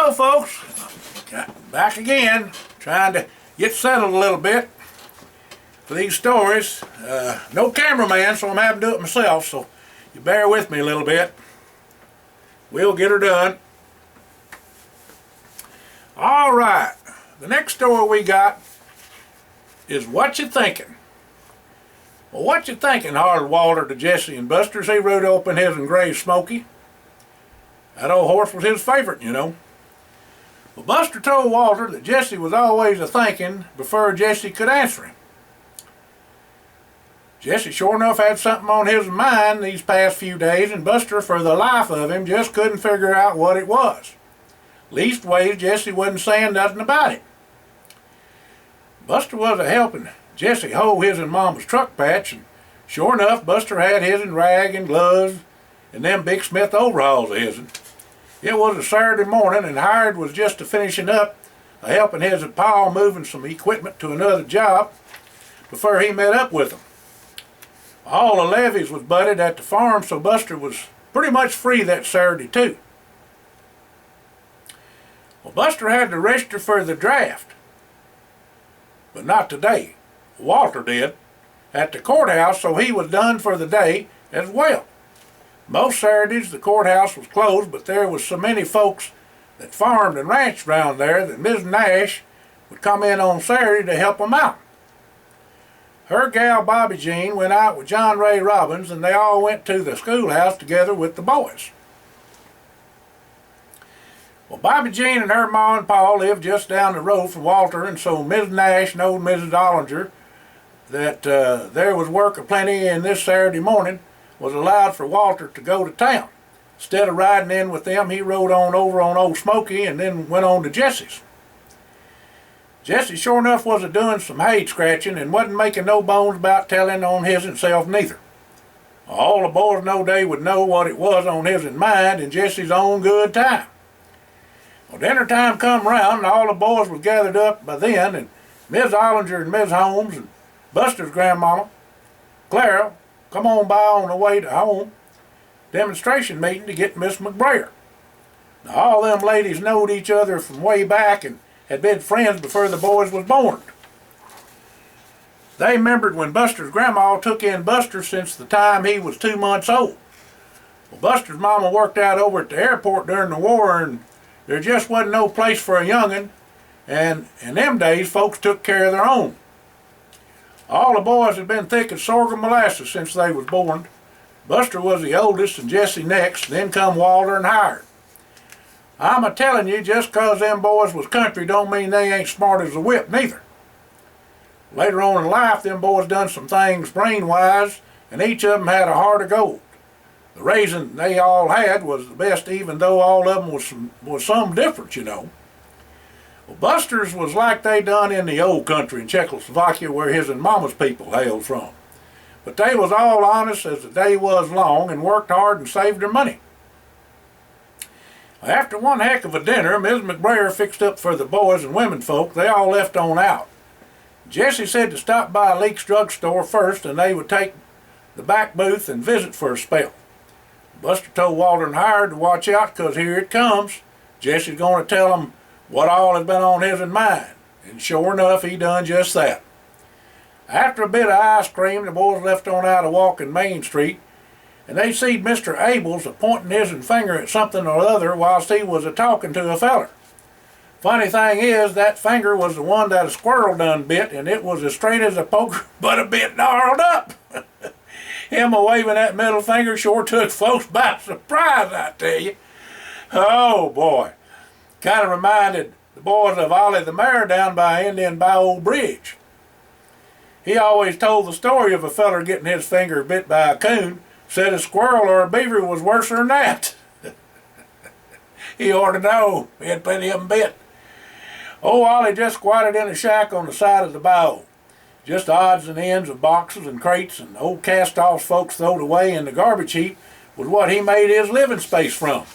Hello folks, back again, trying to get settled a little bit for these stories. No cameraman, so I'm having to do it myself, so you bear with me a little bit. We'll get her done. Alright, the next story we got is Whatcha Thinkin. Well, Whatcha Thinkin hollered Walter to Jesse and Buster as he rode up in his and grazed Smoky. That old horse was his favorite, you know. Well, Buster told Walter that Jesse was always a-thinking before Jesse could answer him. Jesse sure enough had something on his mind these past few days, and Buster, for the life of him, just couldn't figure out what it was. Leastways, Jesse wasn't saying nothing about it. Buster was a-helping Jesse hoe his and Mama's truck patch, and sure enough, Buster had his in rag and gloves and them Big Smith overalls of his'n. It was a Saturday morning, and Hired was just a-finishing up a-helping his and Pa moving some equipment to another job before he met up with them. All the levies was butted at the farm, so Buster was pretty much free that Saturday too. Well, Buster had to register for the draft, but not today. Walter did at the courthouse, so he was done for the day as well. Most Saturdays the courthouse was closed, but there was so many folks that farmed and ranched around there that Ms. Nash would come in on Saturday to help them out. Her gal Bobby Jean went out with John Ray Robbins, and they all went to the schoolhouse together with the boys. Well, Bobby Jean and her ma and pa lived just down the road from Walter, and so Ms. Nash knowed Mrs. Dollinger that there was work aplenty, and this Saturday morning was allowed for Walter to go to town. Instead of riding in with them, he rode on over on Old Smoky and then went on to Jesse's. Jesse sure enough was a-doing some hay scratching and wasn't making no bones about telling on hisself neither. All the boys knowed they would know what it was on his mind in Jesse's own good time. Well, dinner time come round, and all the boys was gathered up by then, and Miss Ollinger and Miss Holmes and Buster's grandmama, Clara, come on by on the way to home. Demonstration meeting to get Miss McBrayer. Now, all them ladies knowed each other from way back and had been friends before the boys was born. They remembered when Buster's grandma took in Buster since the time he was 2 months old. Well, Buster's mama worked out over at the airport during the war, and there just wasn't no place for a young'un, and in them days folks took care of their own. All the boys had been thick as sorghum molasses since they was born. Buster was the oldest and Jesse next, then come Walter and Hired. I'm a-telling you, just 'cause them boys was country don't mean they ain't smart as a whip neither. Later on in life, them boys done some things brain-wise, and each of them had a heart of gold. The raising they all had was the best, even though all of them was some different, you know. Well, Buster's was like they done in the old country in Czechoslovakia, where his and Mama's people hailed from. But they was all honest as the day was long and worked hard and saved their money. After one heck of a dinner, Ms. McBrayer fixed up for the boys and women folk. They all left on out. Jesse said to stop by Leake's drugstore first, and they would take the back booth and visit for a spell. Buster told Walter and Hired to watch out, 'cause here it comes. Jesse's going to tell them what all has been on his mind, and sure enough, he done just that. After a bit of ice cream, the boys left on out of walking Main Street, and they seed Mr. Abels a-pointing his finger at something or other whilst he was a-talking to a feller. Funny thing is, that finger was the one that a squirrel done bit, and it was as straight as a poker, but a bit gnarled up. Him a-waving that middle finger sure took folks by surprise, I tell you. Oh boy. Kind of reminded the boys of Ollie the Mare down by Indian Bow Bridge. He always told the story of a feller getting his finger bit by a coon. Said a squirrel or a beaver was worse than that. He ought to know. He had plenty of them bit. Oh, Ollie just squatted in a shack on the side of the bow. Just odds and ends of boxes and crates and old cast-offs folks throwed away in the garbage heap was what he made his living space from.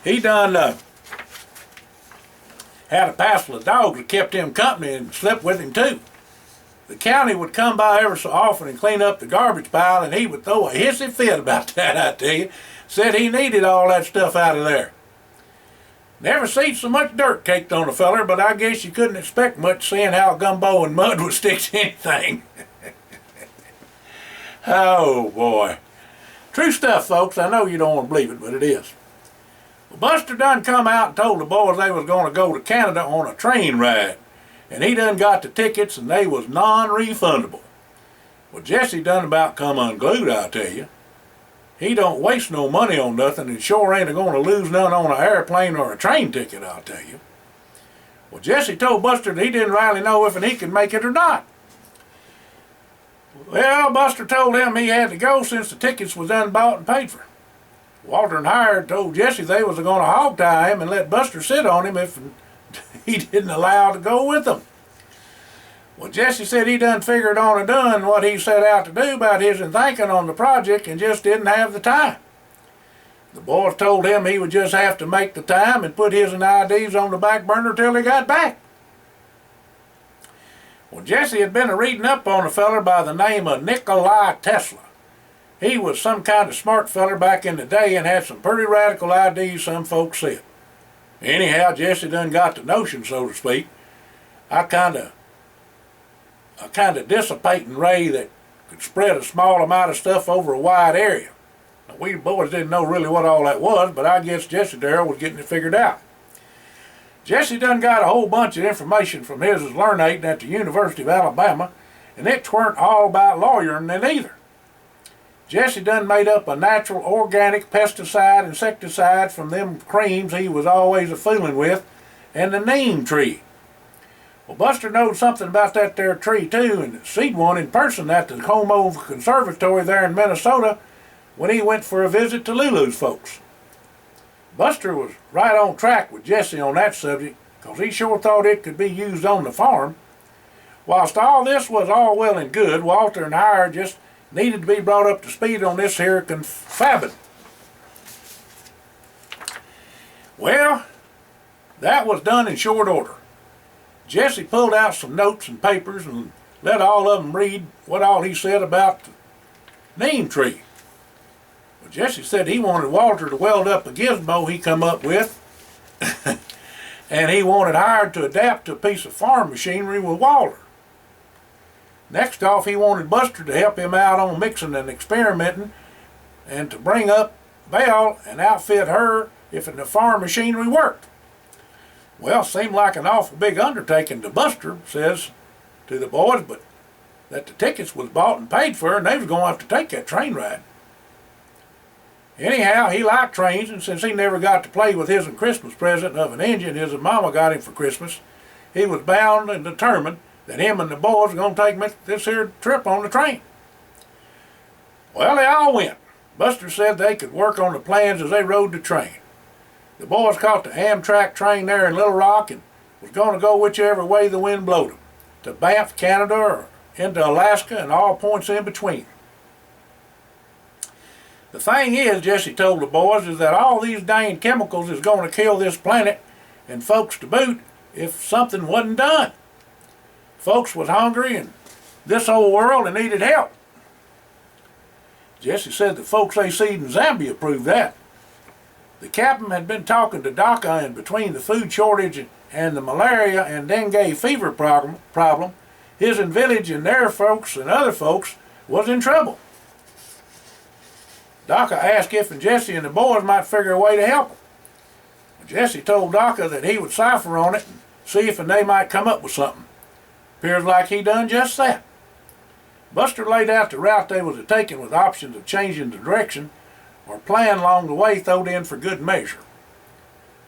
He done had a passel of dogs that kept him company and slept with him too. The county would come by ever so often and clean up the garbage pile, and he would throw a hissy fit about that, I tell you. Said he needed all that stuff out of there. Never seen so much dirt caked on a feller, but I guess you couldn't expect much seeing how gumbo and mud would stick to anything. Oh boy. True stuff, folks. I know you don't want to believe it, but it is. Well, Buster done come out and told the boys they was going to go to Canada on a train ride. And he done got the tickets and they was non-refundable. Well, Jesse done about come unglued, I tell you. He don't waste no money on nothing and sure ain't going to lose none on an airplane or a train ticket, I'll tell you. Well, Jesse told Buster that he didn't really know if he could make it or not. Well, Buster told him he had to go since the tickets was done bought and paid for. Walter and Hired told Jesse they was going to hog tie him and let Buster sit on him if he didn't allow to go with them. Well, Jesse said he done figured on and done what he set out to do about his thinking on the project and just didn't have the time. The boys told him he would just have to make the time and put his IDs on the back burner till he got back. Well, Jesse had been reading up on a feller by the name of Nikola Tesla. He was some kind of smart feller back in the day and had some pretty radical ideas, some folks said. Anyhow, Jesse done got the notion, so to speak. A kind of dissipating ray that could spread a small amount of stuff over a wide area. Now, we boys didn't know really what all that was, but I guess Jesse there was getting it figured out. Jesse done got a whole bunch of information from his learning at the University of Alabama, and it weren't all about lawyering then either. Jesse done made up a natural organic pesticide insecticide from them creams he was always a-fooling with, and the neem tree. Well, Buster knowed something about that there tree too, and seen one in person at the Como Conservatory there in Minnesota when he went for a visit to Lulu's folks. Buster was right on track with Jesse on that subject, because he sure thought it could be used on the farm. Whilst all this was all well and good, Walter and Hired just needed to be brought up to speed on this here confabbing. Well, that was done in short order. Jesse pulled out some notes and papers and let all of them read what all he said about the neem tree. Well, Jesse said he wanted Walter to weld up a gizmo he come up with, and he wanted Hired to adapt to a piece of farm machinery with Walter. Next off, he wanted Buster to help him out on mixing and experimenting, and to bring up Belle and outfit her if the farm machinery worked. Well, seemed like an awful big undertaking to Buster, says to the boys, but that the tickets was bought and paid for and they was going to have to take that train ride. Anyhow, he liked trains, and since he never got to play with his Christmas present of an engine his mama got him for Christmas, he was bound and determined that him and the boys were going to take this here trip on the train. Well, they all went. Buster said they could work on the plans as they rode the train. The boys caught the Amtrak train there in Little Rock and was going to go whichever way the wind blowed them, to Banff, Canada, or into Alaska and all points in between. The thing is, Jesse told the boys, is that all these dang chemicals is going to kill this planet and folks to boot if something wasn't done. Folks was hungry and this whole world and needed help. Jesse said the folks they seed in Zambia proved that. The captain had been talking to DACA, and between the food shortage and the malaria and dengue fever problem, his village and their folks and other folks was in trouble. DACA asked if Jesse and the boys might figure a way to help them. Jesse told DACA that he would cipher on it and see if they might come up with something. Appears like he done just that. Buster laid out the route they was taking with options of changing the direction or plan along the way throwed in for good measure.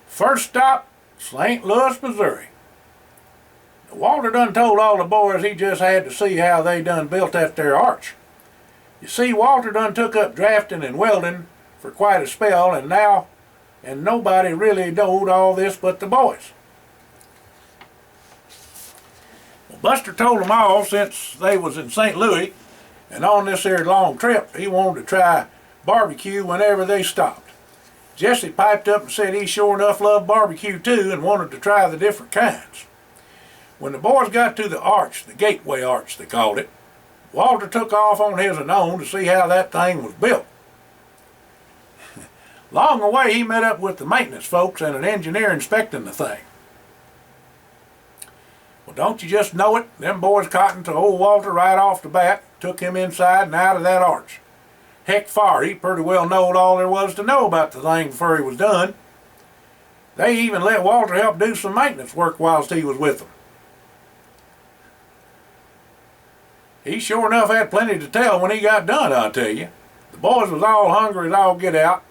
First stop, St. Louis, Missouri. Now, Walter done told all the boys he just had to see how they done built that there arch. You see, Walter done took up drafting and welding for quite a spell, and nobody really knowed all this but the boys. Well, Buster told them all, since they was in St. Louis and on this here long trip, he wanted to try barbecue whenever they stopped. Jesse piped up and said he sure enough loved barbecue too and wanted to try the different kinds. When the boys got to the arch, the gateway arch they called it, Walter took off on his own to see how that thing was built. Along the way, he met up with the maintenance folks and an engineer inspecting the thing. Well, don't you just know it? Them boys cottoned to old Walter right off the bat, took him inside and out of that arch. Heck far, he pretty well knowed all there was to know about the thing before he was done. They even let Walter help do some maintenance work whilst he was with them. He sure enough had plenty to tell when he got done, I'll tell you. The boys was all hungry as all get out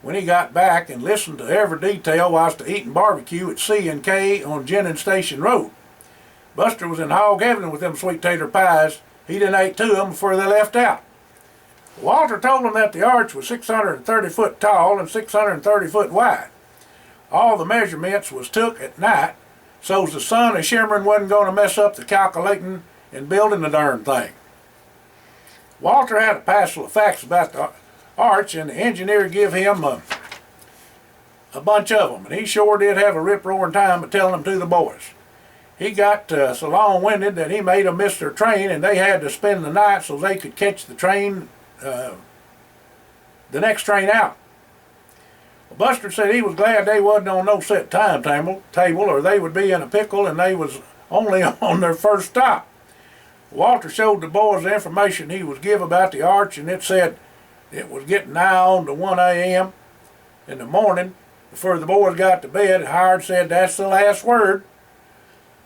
when he got back and listened to every detail whilst eating barbecue at C&K on Jennings Station Road. Buster was in hog heaven with them sweet tater pies. He done ate 2 of them before they left out. Walter told him that the arch was 630 foot tall and 630 foot wide. All the measurements was took at night, so's the sun a shimmering wasn't going to mess up the calculating and building the darn thing. Walter had a passel of facts about the arch, and the engineer give him a bunch of them, and he sure did have a rip-roaring time of telling them to the boys. He got so long-winded that he made them miss their train, and they had to spend the night so they could catch the train, the next train out. Well, Buster said he was glad they wasn't on no set timetable, or they would be in a pickle, and they was only on their first stop. Walter showed the boys the information he was give about the arch, and it said it was getting nigh on to 1 a.m. in the morning. Before the boys got to bed, Howard said, "That's the last word.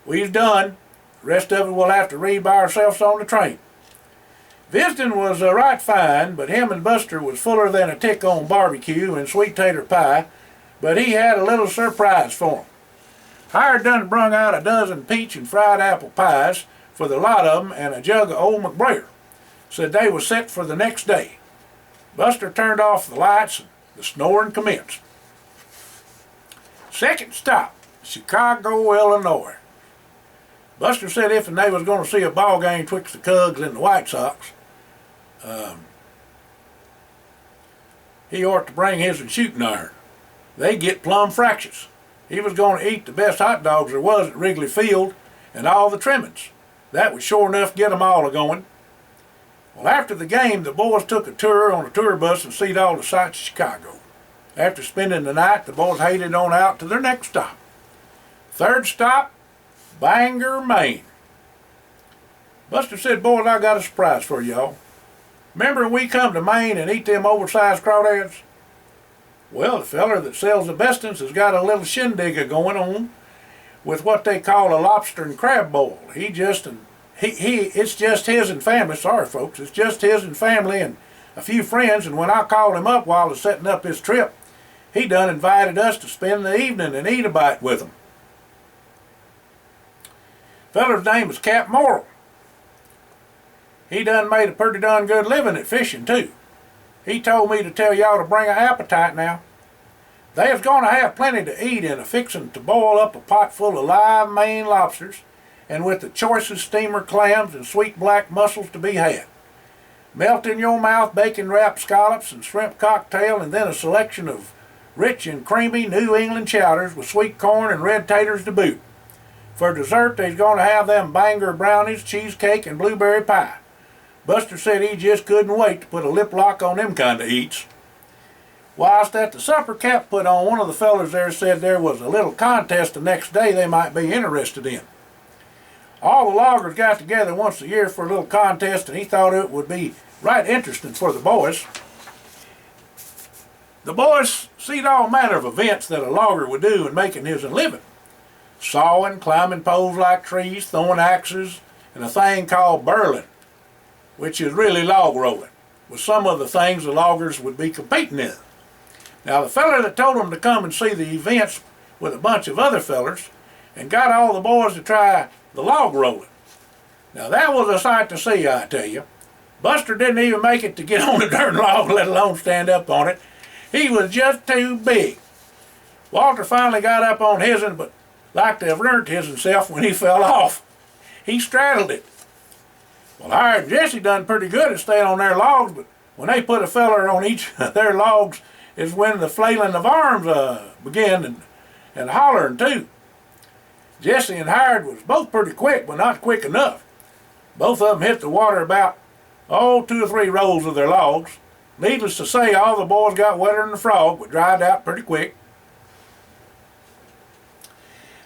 We've done. The rest of it we'll have to read by ourselves on the train." Visiting was right fine, but him and Buster was fuller than a tick on barbecue and sweet tater pie, but he had a little surprise for 'em. Howard done brung out a dozen peach and fried apple pies for the lot of 'em and a jug of old McBrayer. Said they was set for the next day. Buster turned off the lights and the snoring commenced. Second stop, Chicago, Illinois. Buster said if they was going to see a ball game twixt the Cubs and the White Sox, he ought to bring his shooting iron. They get plumb fractious. He was going to eat the best hot dogs there was at Wrigley Field and all the trimmings. That was sure enough get 'em all a-going. Well, after the game, the boys took a tour on a tour bus and seen all the sights of Chicago. After spending the night, the boys headed on out to their next stop. Third stop, Bangor, Maine. Buster said, "Boys, I got a surprise for y'all. Remember we come to Maine and eat them oversized crawdads? Well, the feller that sells the bestins has got a little shindig going on with what they call a lobster and crab boil. It's just his and family. Sorry, folks, it's just his and family and a few friends. And when I called him up while he was setting up his trip, he done invited us to spend the evening and eat a bite with him. Feller's name is Cap Morrill. He done made a pretty done good living at fishing too. He told me to tell y'all to bring an appetite now. They is going to have plenty to eat and a fixin' to boil up a pot full of live Maine lobsters, and with the choicest steamer clams and sweet black mussels to be had. Melt in your mouth bacon-wrapped scallops and shrimp cocktail, and then a selection of rich and creamy New England chowders with sweet corn and red taters to boot. For dessert, they's going to have them Bangor brownies, cheesecake, and blueberry pie. Buster said he just couldn't wait to put a lip lock on them kind of eats. Whilst at the supper Cap put on, one of the fellers there said there was a little contest the next day they might be interested in. All the loggers got together once a year for a little contest, and he thought it would be right interesting for the boys. The boys seen all manner of events that a logger would do in making his living. Sawing, climbing poles like trees, throwing axes, and a thing called burling, which is really log rolling, was some of the things the loggers would be competing in. Now the feller that told them to come and see the events with a bunch of other fellers and got all the boys to try the log rolling. Now that was a sight to see, I tell you. Buster didn't even make it to get on the darn log, let alone stand up on it. He was just too big. Walter finally got up on his'n, but like to have learnt himself when he fell off. He straddled it. Well, Howard and Jesse done pretty good at staying on their logs, but when they put a feller on each of their logs is when the flailing of arms began and hollering too. Jesse and Howard was both pretty quick, but not quick enough. Both of them hit the water about 2 or 3 rolls of their logs, Needless to say, all the boys got wetter than a frog, but dried out pretty quick.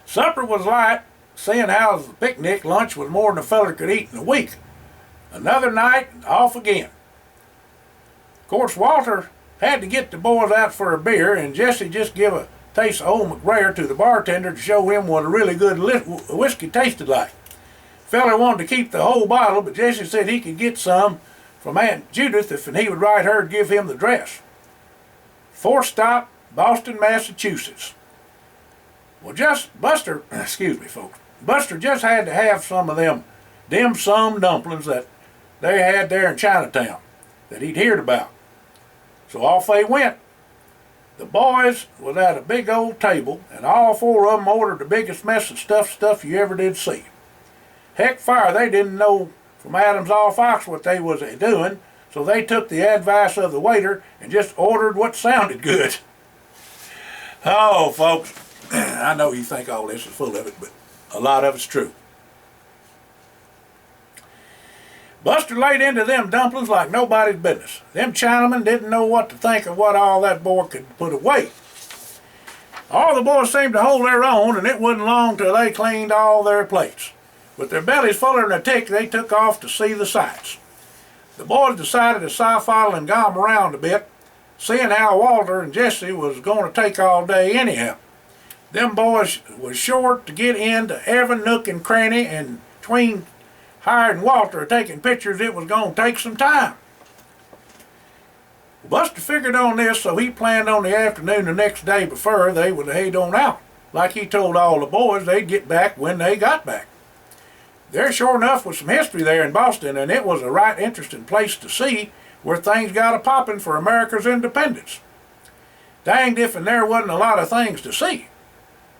Supper was light, seeing how the picnic lunch was more than a feller could eat in a week. Another night, off again. Of course, Walter had to get the boys out for a beer, and Jesse just give a taste of Old McBrayer to the bartender to show him what a really good whiskey tasted like. Feller wanted to keep the whole bottle, but Jesse said he could get some from Aunt Judith if he would write her to give him the address. Fourth stop, Boston, Massachusetts. Well, Buster, excuse me, folks. Buster just had to have some of them dim sum dumplings that they had there in Chinatown that he'd heard about. So off they went. The boys was at a big old table, and all four of them ordered the biggest mess of stuff you ever did see. Heck fire, they didn't know from Adam's off ox what they was doing, so they took the advice of the waiter and just ordered what sounded good. Oh, folks, I know you think all this is full of it, but a lot of it's true. Buster laid into them dumplings like nobody's business. Them Chinamen didn't know what to think of what all that boy could put away. All the boys seemed to hold their own, and it wasn't long till they cleaned all their plates. With their bellies fuller than a tick, they took off to see the sights. The boys decided to side-file and gom around a bit, seeing how Walter and Jesse was going to take all day anyhow. Them boys was sure to get into every nook and cranny, and between hiring Walter taking pictures, it was going to take some time. Buster figured on this, so he planned on the afternoon the next day before they would head on out. Like he told all the boys, they'd get back when they got back. There sure enough was some history there in Boston, and it was a right interesting place to see where things got a poppin' for America's independence. Danged if and there wasn't a lot of things to see.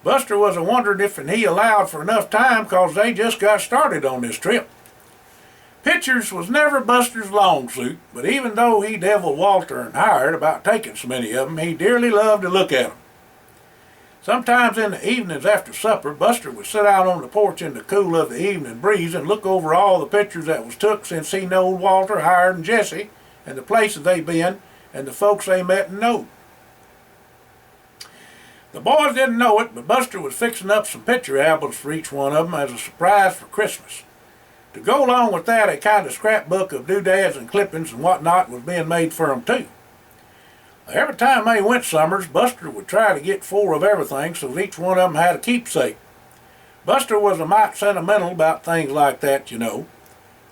Buster was a-wondered if and he allowed for enough time, 'cause they just got started on this trip. Pictures was never Buster's long suit, but even though he deviled Walter and hired about taking so many of them, he dearly loved to look at them. Sometimes in the evenings after supper, Buster would sit out on the porch in the cool of the evening breeze and look over all the pictures that was took since he knowed Walter, hired, and Jesse, and the places they been, and the folks they met and knowed. The boys didn't know it, but Buster was fixing up some picture albums for each one of them as a surprise for Christmas. To go along with that, a kind of scrapbook of doodads and clippings and whatnot was being made for them too. Every time they went summers, Buster would try to get 4 of everything so each one of them had a keepsake. Buster was a mite sentimental about things like that, you know.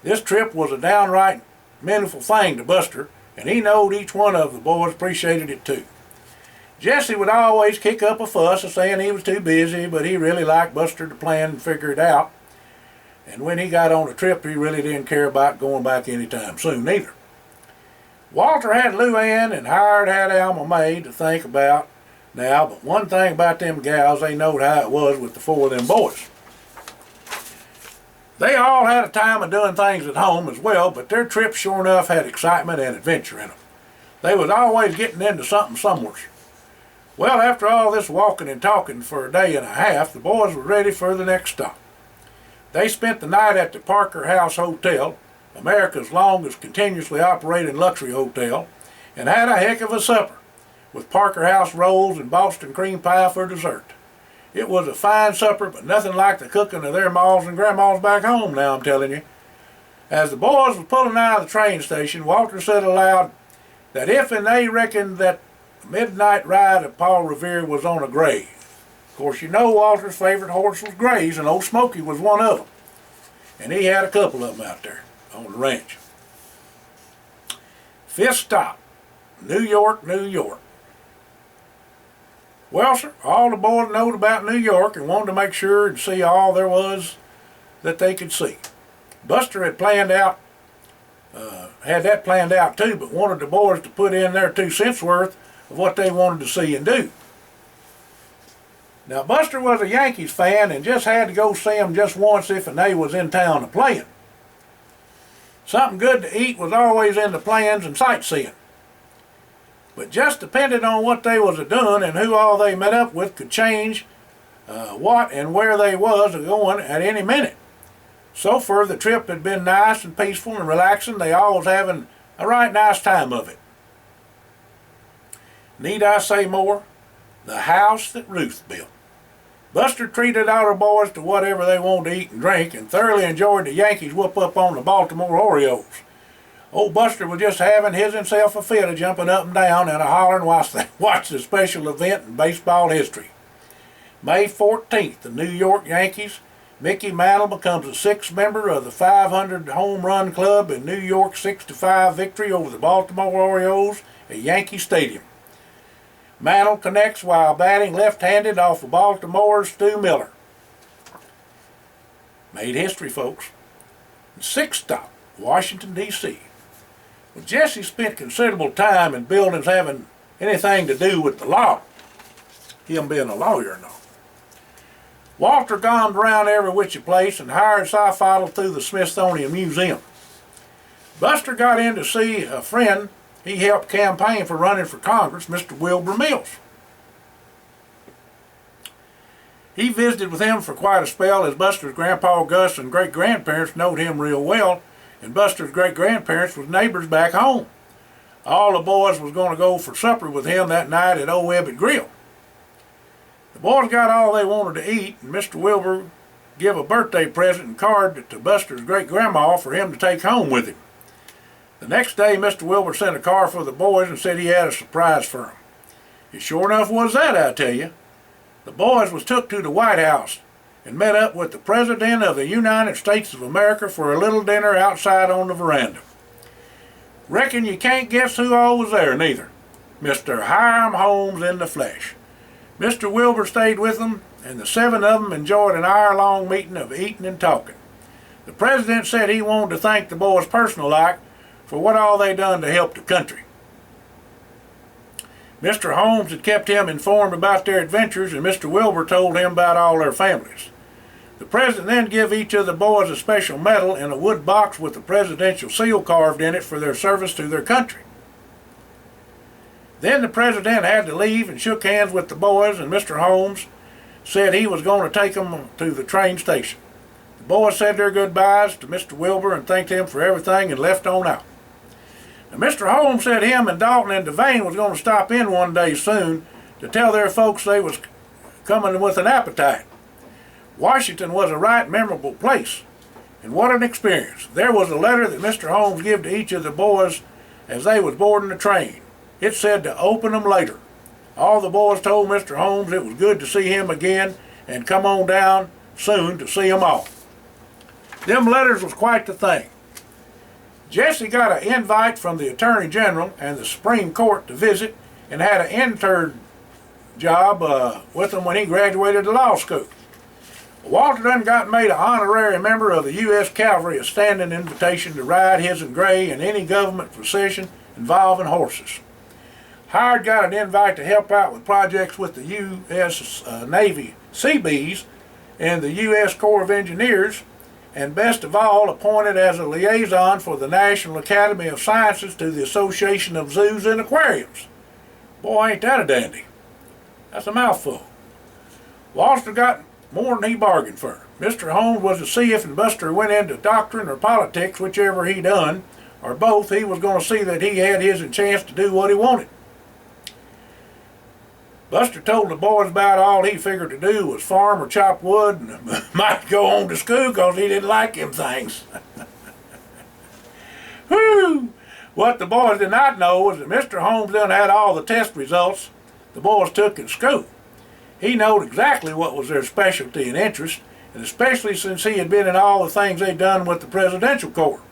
This trip was a downright meaningful thing to Buster, and he knowed each one of the boys appreciated it too. Jesse would always kick up a fuss saying he was too busy, but he really liked Buster to plan and figure it out. And when he got on a trip, he really didn't care about going back anytime soon either. Walter had Luann and Hired had Alma Mae to think about now, but one thing about them gals, they knowed how it was with the 4 of them boys. They all had a time of doing things at home as well, but their trips sure enough had excitement and adventure in them. They was always getting into something somewhere. Well, after all this walking and talking for a day and a half, the boys were ready for the next stop. They spent the night at the Parker House Hotel, America's longest continuously operating luxury hotel, and had a heck of a supper, with Parker House rolls and Boston cream pie for dessert. It was a fine supper, but nothing like the cooking of their ma's and grandma's back home, now I'm telling you. As the boys were pulling out of the train station, Walter said aloud that if and they reckoned that the midnight ride of Paul Revere was on a gray. Of course, you know Walter's favorite horse was grays, and Old Smoky was one of them. And he had a couple of them out there on the ranch. 5th stop, New York, New York. Well, sir, all the boys knowed about New York and wanted to make sure and see all there was that they could see. Buster had that planned out too, but wanted the boys to put in their 2 cents worth of what they wanted to see and do. Now, Buster was a Yankees fan and just had to go see them just once if and they was in town a playing. Something good to eat was always in the plans and sightseeing. But just depending on what they was a-doing and who all they met up with could change what and where they was a-going at any minute. So far, the trip had been nice and peaceful and relaxing. They all was having a right nice time of it. Need I say more? The house that Ruth built. Buster treated our boys to whatever they wanted to eat and drink, and thoroughly enjoyed the Yankees whoop up on the Baltimore Orioles. Old Buster was just having himself a fit of jumping up and down and a hollering whilst they watched the special event in baseball history. May 14th, the New York Yankees. Mickey Mantle becomes the sixth member of the 500 home run club in New York's 6-5 victory over the Baltimore Orioles at Yankee Stadium. Mantle connects while batting left-handed off of Baltimore's Stu Miller. Made history, folks. Sixth stop, Washington, D.C. Well, Jesse spent considerable time in buildings having anything to do with the law, him being a lawyer and all. Walter gommed around every which place and hired Sci-Fi through the Smithsonian Museum. Buster got in to see a friend he helped campaign for running for Congress, Mr. Wilbur Mills. He visited with him for quite a spell, as Buster's grandpa Gus and great-grandparents knowed him real well, and Buster's great-grandparents was neighbors back home. All the boys was going to go for supper with him that night at Old Ebbett Grill. The boys got all they wanted to eat, and Mr. Wilbur gave a birthday present and card to Buster's great-grandma for him to take home with him. The next day, Mr. Wilbur sent a car for the boys and said he had a surprise for them. It sure enough was that, I tell you. The boys was took to the White House and met up with the President of the United States of America for a little dinner outside on the veranda. Reckon you can't guess who all was there, neither. Mr. Hiram Holmes in the flesh. Mr. Wilbur stayed with them, and the seven of them enjoyed an hour-long meeting of eating and talking. The President said he wanted to thank the boys personal-like for what all they done to help the country. Mr. Holmes had kept him informed about their adventures, and Mr. Wilbur told him about all their families. The President then gave each of the boys a special medal in a wood box with the presidential seal carved in it for their service to their country. Then the President had to leave and shook hands with the boys, and Mr. Holmes said he was going to take them to the train station. The boys said their goodbyes to Mr. Wilbur and thanked him for everything and left on out. Now, Mr. Holmes said him and Dalton and Devane was going to stop in one day soon to tell their folks they was coming with an appetite. Washington was a right memorable place, and what an experience. There was a letter that Mr. Holmes gave to each of the boys as they was boarding the train. It said to open them later. All the boys told Mr. Holmes it was good to see him again and come on down soon to see them all. Them letters was quite the thing. Jesse got an invite from the Attorney General and the Supreme Court to visit, and had an intern job with him when he graduated the law school. Walter done got made an honorary member of the U.S. Cavalry, a standing invitation to ride his and Gray in any government procession involving horses. Howard got an invite to help out with projects with the U.S. Navy Seabees and the U.S. Corps of Engineers, and best of all, appointed as a liaison for the National Academy of Sciences to the Association of Zoos and Aquariums. Boy, ain't that a dandy. That's a mouthful. Walter got more than he bargained for. Mr. Holmes was to see if Buster went into doctrine or politics, whichever he done, or both. He was going to see that he had his chance to do what he wanted. Buster told the boys about all he figured to do was farm or chop wood and might go on to school because he didn't like them things. Whew! What the boys did not know was that Mr. Holmes done had all the test results the boys took in school. He knowed exactly what was their specialty and interest, and especially since he had been in all the things they'd done with the Presidential Corps.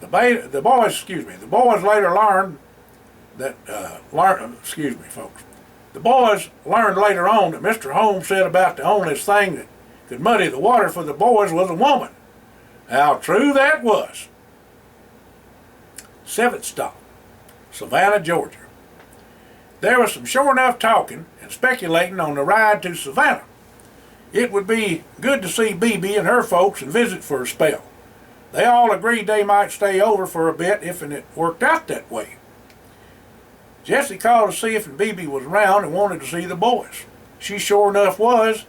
The boys later learned that, The boys learned later on that Mr. Holmes said about the only thing that could muddy the water for the boys was a woman. How true that was. Seventh stop, Savannah, Georgia. There was some sure enough talking and speculating on the ride to Savannah. It would be good to see BB and her folks and visit for a spell. They all agreed they might stay over for a bit if it worked out that way. Jessie called to see if BB was around and wanted to see the boys. She sure enough was,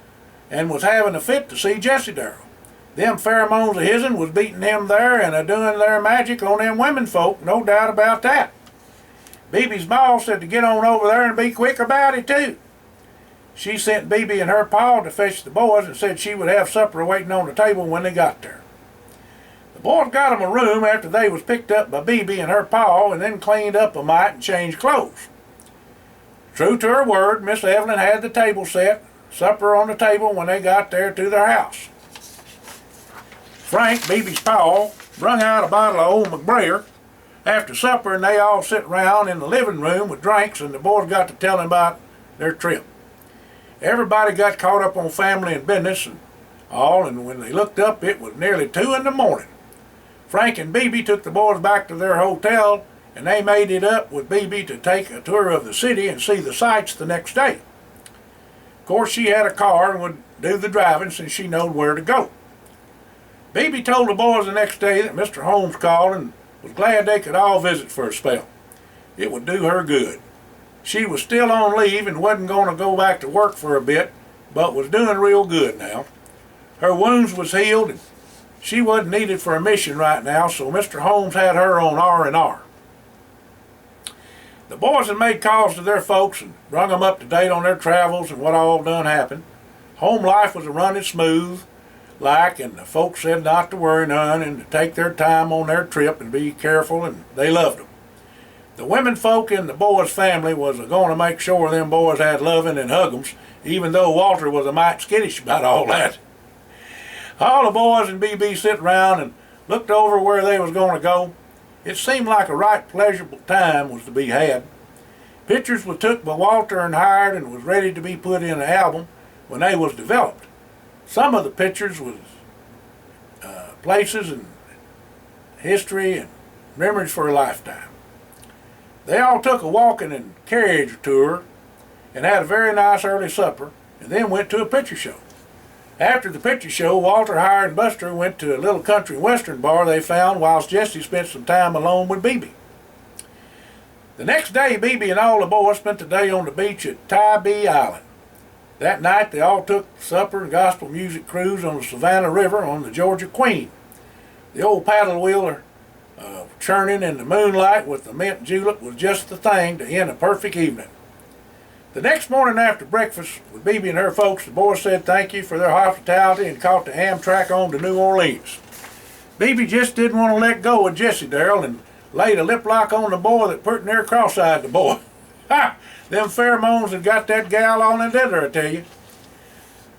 and was having a fit to see Jessie Darrell. Them pheromones of his'n was beating him there and a-doing their magic on them women folk, no doubt about that. Beebe's ma said to get on over there and be quick about it too. She sent Beebe and her pa to fetch the boys and said she would have supper waiting on the table when they got there. The boys got 'em a room after they was picked up by Beebe and her pa and then cleaned up a mite and changed clothes. True to her word, Miss Evelyn had the table set, supper on the table when they got there to their house. Frank, Beebe's pa, brung out a bottle of old McBrayer after supper, and they all sit round in the living room with drinks, and the boys got to telling about their trip. Everybody got caught up on family and business and all, and when they looked up, it was nearly 2 in the morning. Frank and Beebe took the boys back to their hotel, and they made it up with Beebe to take a tour of the city and see the sights the next day. Of course, she had a car and would do the driving since she knowed where to go. Beebe told the boys the next day that Mr. Holmes called and was glad they could all visit for a spell. It would do her good. She was still on leave and wasn't going to go back to work for a bit, but was doing real good now. Her wounds was healed and she wasn't needed for a mission right now, so Mr. Holmes had her on R&R. The boys had made calls to their folks and brung them up to date on their travels and what all done happened. Home life was running smooth, and the folks said not to worry none and to take their time on their trip and be careful, and they loved them. The women folk in the boys' family was going to make sure them boys had loving and hug'ems, even though Walter was a mite skittish about all that. All the boys and BB sit round and looked over where they was going to go. It seemed like a right pleasurable time was to be had. Pictures was took by Walter and hired and was ready to be put in an album when they was developed. Some of the pictures was places and history and memories for a lifetime. They all took a walking and carriage tour and had a very nice early supper and then went to a picture show. After the picture show, Walter, Hire, and Buster went to a little country western bar they found whilst Jesse spent some time alone with Beebe. The next day, Beebe and all the boys spent the day on the beach at Tybee Island. That night, they all took supper and gospel music cruise on the Savannah River on the Georgia Queen. The old paddle wheeler churning in the moonlight with the mint julep was just the thing to end a perfect evening. The next morning after breakfast with Beebe and her folks, the boys said thank you for their hospitality and caught the Amtrak on to New Orleans. Beebe just didn't want to let go of Jesse Darrell and laid a lip lock on the boy that pretty near cross-eyed the boy. Ha! Them pheromones had got that gal on and did her, I tell you.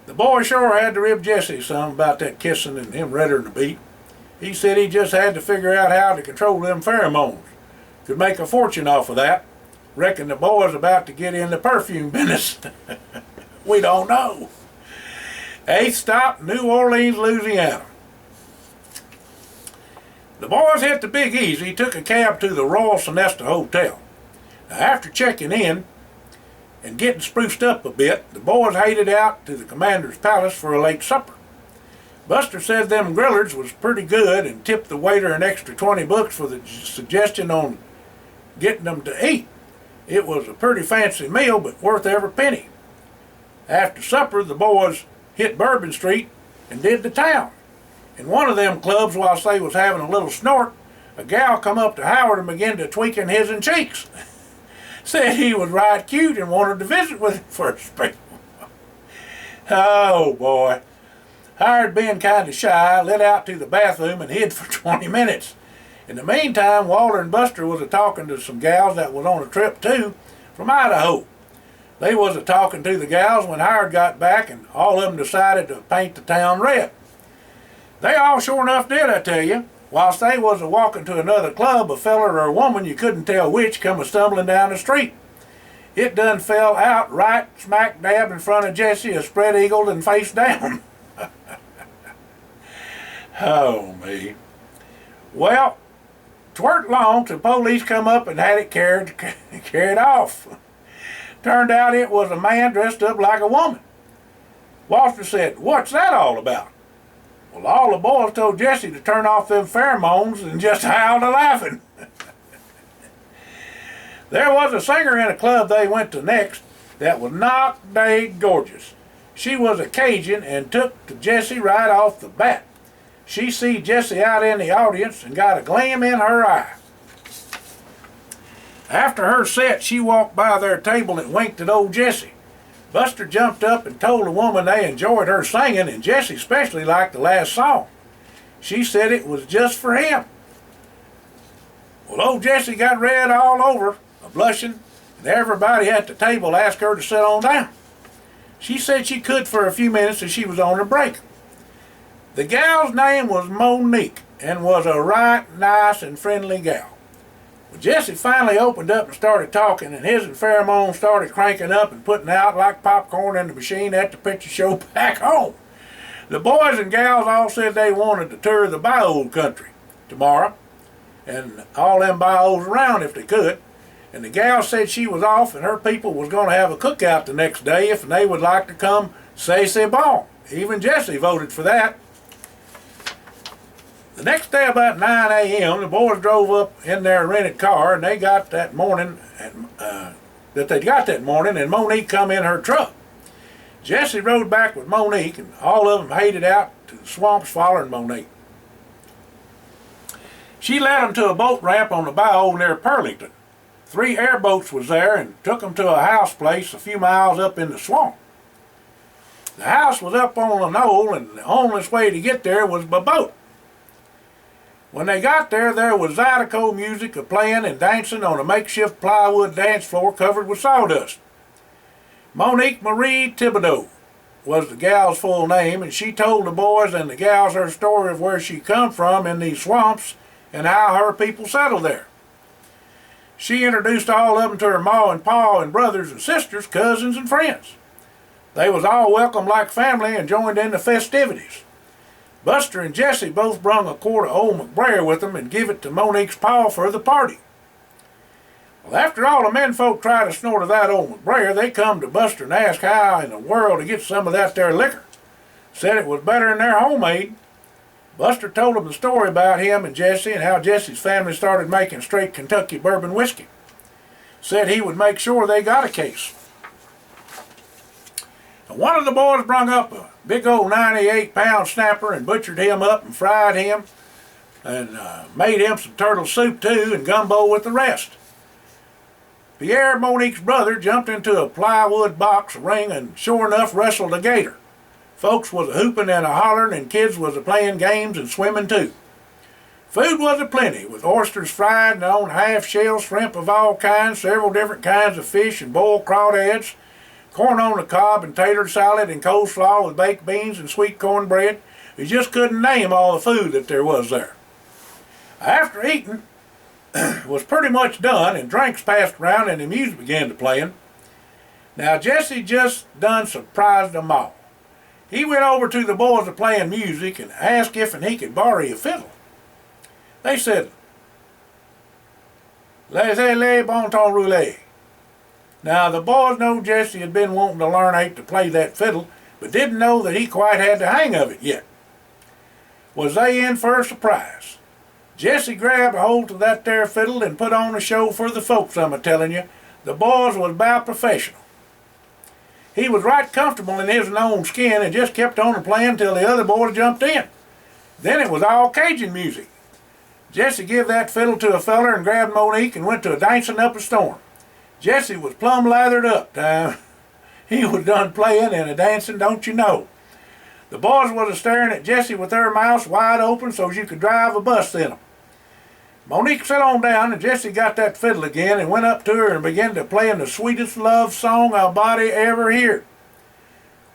The boy sure had to rib Jesse some about that kissing and him redder than a beet. He said he just had to figure out how to control them pheromones. Could make a fortune off of that. Reckon the boy's about to get in the perfume business. We don't know. 8th stop, New Orleans, Louisiana. The boys hit the Big Easy, took a cab to the Royal Sonesta Hotel. Now, after checking in and getting spruced up a bit, the boys headed out to the commander's palace for a late supper. Buster said them grillards was pretty good and tipped the waiter an extra $20 for the suggestion on getting them to eat. It was a pretty fancy meal, but worth every penny. After supper, the boys hit Bourbon Street and did the town. In one of them clubs, whilst they was having a little snort, a gal come up to Howard and began to tweaking his and cheeks. Said he was right cute and wanted to visit with him for a spell. Oh boy. Howard, being kind of shy, lit out to the bathroom and hid for 20 minutes. In the meantime, Walter and Buster was a-talking to some gals that was on a trip too from Idaho. They was a-talking to the gals when Howard got back, and all of them decided to paint the town red. They all sure enough did, I tell you. Whilst they was a-walking to another club, a feller or a woman, you couldn't tell which, come a-stumbling down the street. It done fell out right smack dab in front of Jesse, a spread-eagled and face down. Oh, me. Well, 'tweren't long till police come up and had it carried off. Turned out it was a man dressed up like a woman. Walter said, "What's that all about?" Well, all the boys told Jesse to turn off them pheromones and just howled a laughing. There was a singer in a club they went to next that was knock-dead gorgeous. She was a Cajun and took to Jesse right off the bat. She see Jesse out in the audience and got a gleam in her eye. After her set, she walked by their table and winked at old Jesse. Buster jumped up and told the woman they enjoyed her singing, and Jessie especially liked the last song. She said it was just for him. Well, old Jessie got red all over, blushing, and everybody at the table asked her to sit on down. She said she could for a few minutes as she was on her break. The gal's name was Monique, and was a right nice and friendly gal. Well, Jessie finally opened up and started talking, and his and pheromones started cranking up and putting out like popcorn in the machine at the picture show back home. The boys and gals all said they wanted to tour the bayou country tomorrow, and all them bayous around if they could. And the gal said she was off and her people was going to have a cookout the next day if they would like to come c'est bon. Even Jessie voted for that. The next day about 9 a.m. the boys drove up in their rented car, and they got that morning, and Monique come in her truck. Jessie rode back with Monique, and all of them headed out to the swamps following Monique. She led them to a boat ramp on the bayou near Pearlington. 3 airboats was there and took them to a house place a few miles up in the swamp. The house was up on a knoll, and the only way to get there was by boat. When they got there, there was Zydeco music playing and dancing on a makeshift plywood dance floor covered with sawdust. Monique Marie Thibodeau was the gal's full name, and she told the boys and the gals her story of where she come from in these swamps and how her people settled there. She introduced all of them to her ma and pa and brothers and sisters, cousins and friends. They was all welcome like family and joined in the festivities. Buster and Jessie both brung a quart of old McBrayer with them and give it to Monique's pa for the party. Well, after all the menfolk tried a snort of that old McBrayer, they come to Buster and asked how in the world to get some of that there liquor. Said it was better than their homemade. Buster told them the story about him and Jessie and how Jessie's family started making straight Kentucky bourbon whiskey. Said he would make sure they got a case. And one of the boys brung up a big old 98-pound snapper and butchered him up and fried him and made him some turtle soup too and gumbo with the rest. Pierre, Monique's brother, jumped into a plywood box ring and sure enough wrestled a gator. Folks was a-hooping and a-hollering, and kids was a-playing games and swimming too. Food was a-plenty, with oysters fried and on half-shell, shrimp of all kinds, several different kinds of fish and boiled crawdads, corn on the cob and tater salad and coleslaw with baked beans and sweet cornbread. You just couldn't name all the food that there was there. After eating was pretty much done and drinks passed around and the music began to playing. Now Jessie just done surprised them all. He went over to the boys playing music and asked if he could borrow a fiddle. They said, "Laissez-les bon temps rouler." Now the boys know Jessie had been wanting to learn to play that fiddle, but didn't know that he quite had the hang of it yet. Was they in for a surprise? Jessie grabbed a hold of that there fiddle and put on a show for the folks, I'm a-telling you. The boys was about professional. He was right comfortable in his own skin and just kept on playing till the other boys jumped in. Then it was all Cajun music. Jessie give that fiddle to a feller and grabbed Monique and went to a dancing up a storm. Jessie was plumb lathered up time. He was done playing and a-dancing, don't you know. The boys was a-staring at Jessie with their mouths wide open so's you could drive a bus in them. Monique sat on down and Jessie got that fiddle again and went up to her and began to play the sweetest love song a body ever heard.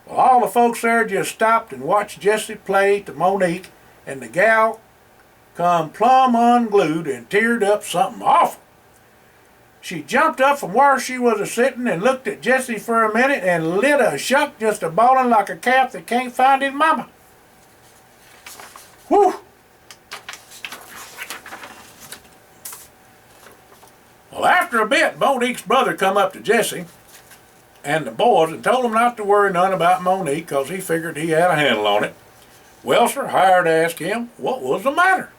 Well, all the folks there just stopped and watched Jessie play to Monique, and the gal come plumb unglued and teared up something awful. She jumped up from where she was a-sitting and looked at Jessie for a minute and lit a shuck, just a-bawling like a calf that can't find his mama. Whew! Well, after a bit, Monique's brother come up to Jessie and the boys and told them not to worry none about Monique, because he figured he had a handle on it. Well, sir, hired to ask him what was the matter.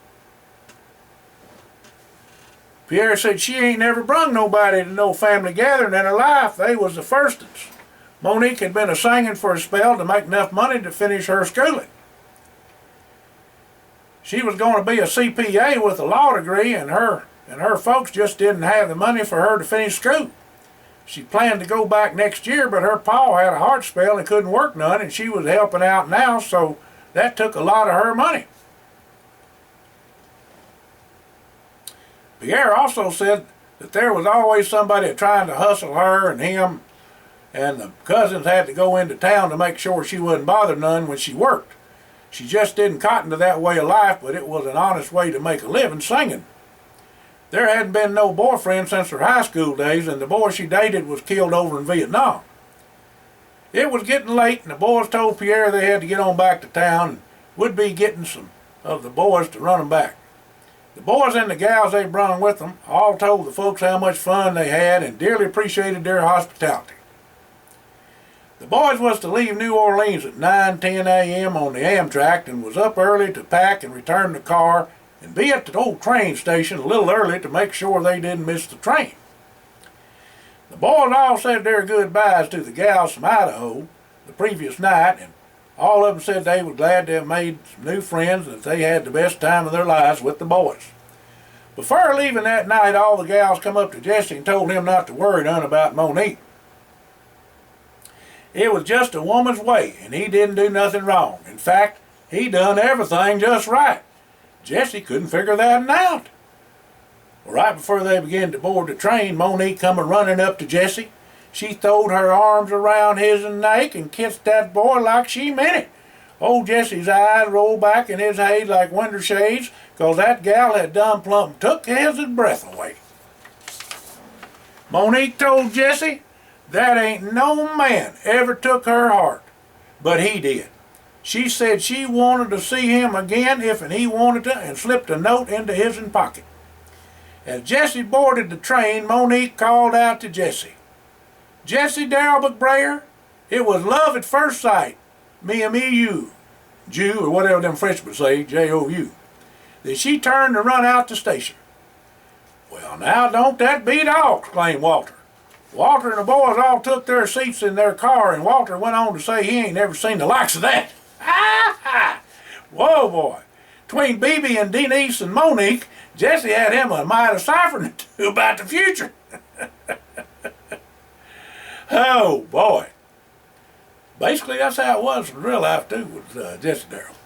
Pierre said she ain't never brung nobody to no family gathering in her life. They was the firstins. Monique had been a-singing for a spell to make enough money to finish her schooling. She was going to be a CPA with a law degree, and her and her folks just didn't have the money for her to finish school. She planned to go back next year, but her pa had a heart spell and couldn't work none, and she was helping out now, so that took a lot of her money. Pierre also said that there was always somebody trying to hustle her and him, and the cousins had to go into town to make sure she wouldn't bother none when she worked. She just didn't cotton to that way of life, but it was an honest way to make a living singing. There hadn't been no boyfriend since her high school days, and the boy she dated was killed over in Vietnam. It was getting late, and the boys told Pierre they had to get on back to town and would be getting some of the boys to run them back. The boys and the gals they brung with them all told the folks how much fun they had and dearly appreciated their hospitality. The boys was to leave New Orleans at 9:10 a.m. on the Amtrak and was up early to pack and return the car and be at the old train station a little early to make sure they didn't miss the train. The boys all said their goodbyes to the gals from Idaho the previous night, and all of them said they were glad to have made some new friends and that they had the best time of their lives with the boys. Before leaving that night, all the gals come up to Jesse and told him not to worry none about Monique. It was just a woman's way, and he didn't do nothing wrong. In fact, he done everything just right. Jesse couldn't figure that out. Well, right before they began to board the train, Monique come running up to Jesse. She throwed her arms around his neck and kissed that boy like she meant it. Old Jesse's eyes rolled back in his head like window shades, 'cause that gal had done plumb took his breath away. Monique told Jesse that ain't no man ever took her heart, but he did. She said she wanted to see him again if he wanted to, and slipped a note into his pocket. As Jesse boarded the train, Monique called out to Jesse, "Jesse Darrell McBrayer, it was love at first sight, me and you, Jew," or whatever them French would say, J-O-U. Then she turned to run out the station. "Well, now don't that beat all," exclaimed Walter. Walter and the boys all took their seats in their car, and Walter went on to say he ain't never seen the likes of that. Ha ha! Whoa, boy. Between Bebe and Denise and Monique, Jesse had him a mite of ciphering to do about the future. Oh, boy. Basically, that's how it was in real life, too, with Jesse Darrell.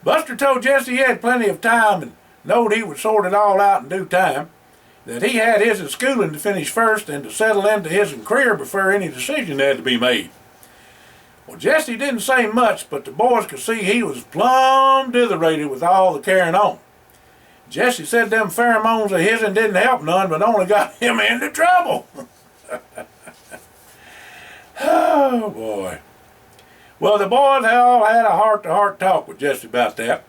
Buster told Jesse he had plenty of time and knowed he would sort it all out in due time, that he had his schooling to finish first and to settle into his career before any decision had to be made. Well, Jesse didn't say much, but the boys could see he was plumb ditherated with all the carrying on. Jesse said them pheromones of his'n didn't help none, but only got him into trouble. Oh, boy. Well, the boys all had a heart-to-heart talk with Jesse about that.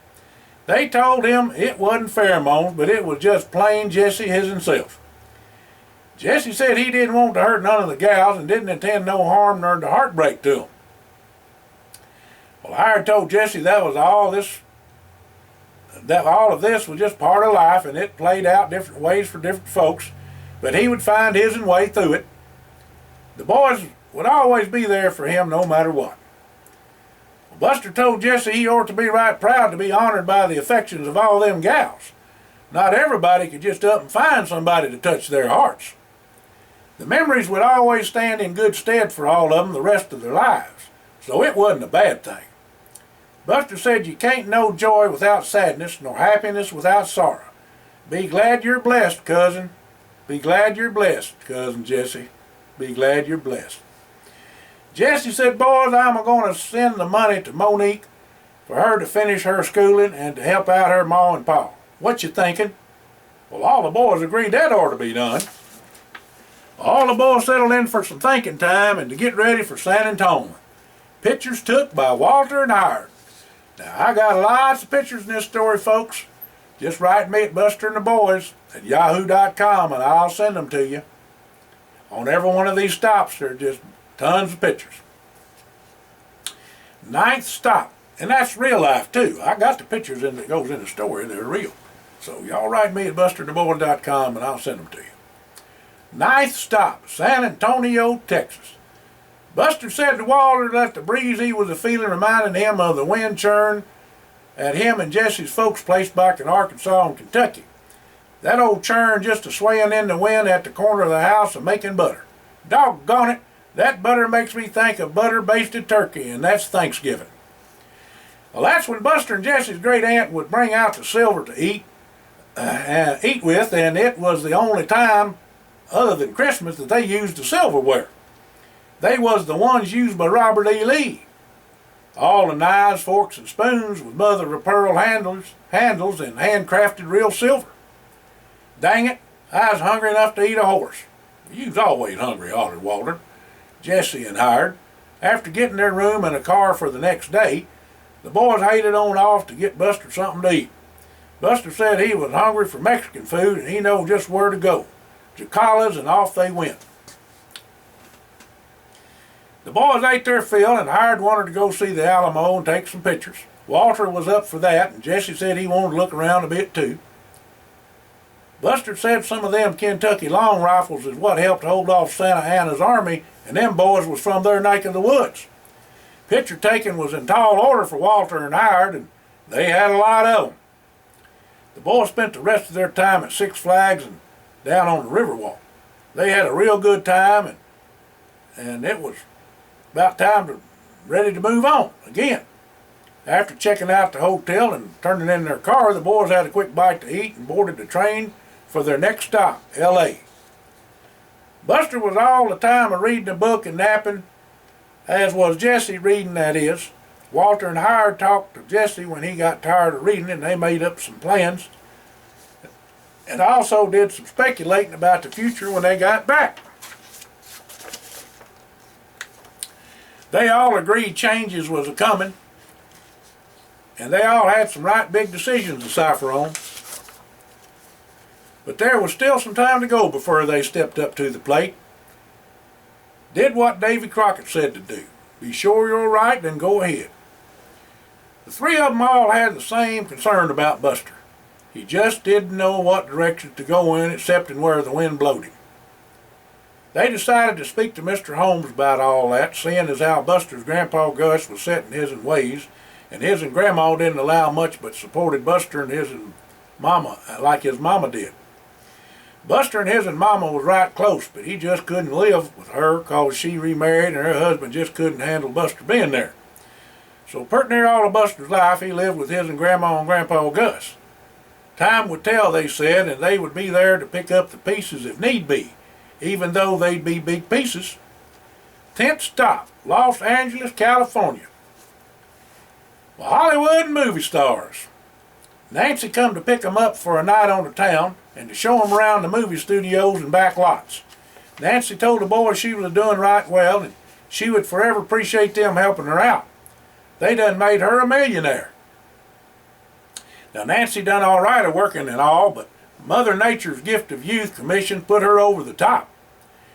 They told him it wasn't pheromones, but it was just plain Jesse himself. Jesse said he didn't want to hurt none of the gals and didn't intend no harm nor to heartbreak to them. Well, Howard told Jesse that was all of this was just part of life, and it played out different ways for different folks, but he would find his way through it. The boys would always be there for him no matter what. Buster told Jesse he ought to be right proud to be honored by the affections of all them gals. Not everybody could just up and find somebody to touch their hearts. The memories would always stand in good stead for all of them the rest of their lives, so it wasn't a bad thing. Buster said you can't know joy without sadness, nor happiness without sorrow. Be glad you're blessed, cousin. Be glad you're blessed, cousin Jesse. Be glad you're blessed. Jesse said, "Boys, I'm going to send the money to Monique for her to finish her schooling and to help out her ma and pa. What you thinking?" Well, all the boys agreed that ought to be done. All the boys settled in for some thinking time and to get ready for San Antonio. Pictures took by Walter and Howard. Now, I got lots of pictures in this story, folks. Just write me at Buster and the Boys at yahoo.com and I'll send them to you. On every one of these stops, there are just tons of pictures. Ninth stop, and that's real life too. I got the pictures that goes in the story, they're real. So y'all write me at busterandtheboys.com and I'll send them to you. Ninth stop, San Antonio, Texas. Buster said to Walter that the breeze he was feeling reminded him of the wind churn at him and Jesse's folks' place back in Arkansas and Kentucky. That old churn just a-swaying in the wind at the corner of the house and making butter. Doggone it, that butter makes me think of butter-basted turkey, and that's Thanksgiving. Well, that's when Buster and Jesse's great aunt would bring out the silver to eat with, and it was the only time, other than Christmas, that they used the silverware. They was the ones used by Robert E. Lee. All the knives, forks, and spoons with mother of pearl handles and handcrafted real silver. Dang it, I was hungry enough to eat a horse. You was always hungry, hollered Walter. Jesse and hired. After getting their room and a car for the next day, the boys hated on off to get Buster something to eat. Buster said he was hungry for Mexican food and he knew just where to go. Jacala's, and off they went. The boys ate their fill and hired wanted to go see the Alamo and take some pictures. Walter was up for that, and Jesse said he wanted to look around a bit too. Buster said some of them Kentucky long rifles is what helped hold off Santa Anna's army, and them boys was from their neck of the woods. Picture taking was in tall order for Walter and hired, and they had a lot of them. The boys spent the rest of their time at Six Flags and down on the Riverwalk. They had a real good time, and it was about time ready to move on again. After checking out the hotel and turning in their car, the boys had a quick bite to eat and boarded the train for their next stop, L.A. Buster was all the time reading a book and napping, as was Jesse reading, that is. Walter and Hired talked to Jesse when he got tired of reading, and they made up some plans, and also did some speculating about the future when they got back. They all agreed changes was a-coming, and they all had some right big decisions to cipher on. But there was still some time to go before they stepped up to the plate. Did what Davy Crockett said to do. Be sure you're right, then go ahead. The three of them all had the same concern about Buster. He just didn't know what direction to go in except in where the wind blowed him. They decided to speak to Mr. Holmes about all that, seeing as how Buster's Grandpa Gus was set in his ways, and his and Grandma didn't allow much but supported Buster and his and Mama like his Mama did. Buster and his and Mama was right close, but he just couldn't live with her cause she remarried and her husband just couldn't handle Buster being there. So pretty near all of Buster's life he lived with his and Grandma and Grandpa Gus. Time would tell, they said, and they would be there to pick up the pieces if need be, even though they'd be big pieces. 10th stop, Los Angeles, California. Well, Hollywood and movie stars. Nancy come to pick them up for a night on the town and to show them around the movie studios and back lots. Nancy told the boys she was doing right well and she would forever appreciate them helping her out. They done made her a millionaire. Now Nancy done all right of working and all, but Mother Nature's gift of youth commission put her over the top.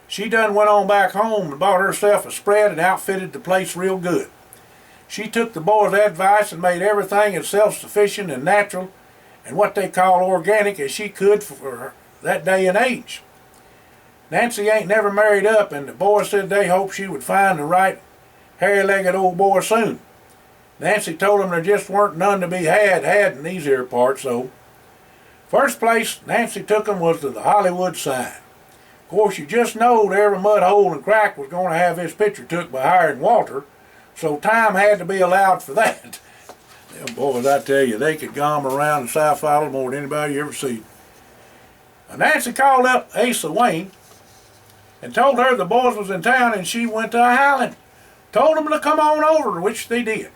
She done went on back home and bought herself a spread and outfitted the place real good. She took the boys' advice and made everything as self-sufficient and natural and what they call organic as she could for that day and age. Nancy ain't never married up, and the boys said they hoped she would find the right hairy-legged old boy soon. Nancy told them there just weren't none to be had in these here parts, so first place Nancy took them was to the Hollywood sign. Of course, you just knowed every mud hole and crack was going to have his picture took by hiring Walter, so time had to be allowed for that. Them boys, I tell you, they could gom around the South Island more than anybody you ever seen. Nancy called up Asa Wayne and told her the boys was in town and she went to Highland. Told them to come on over, which they did.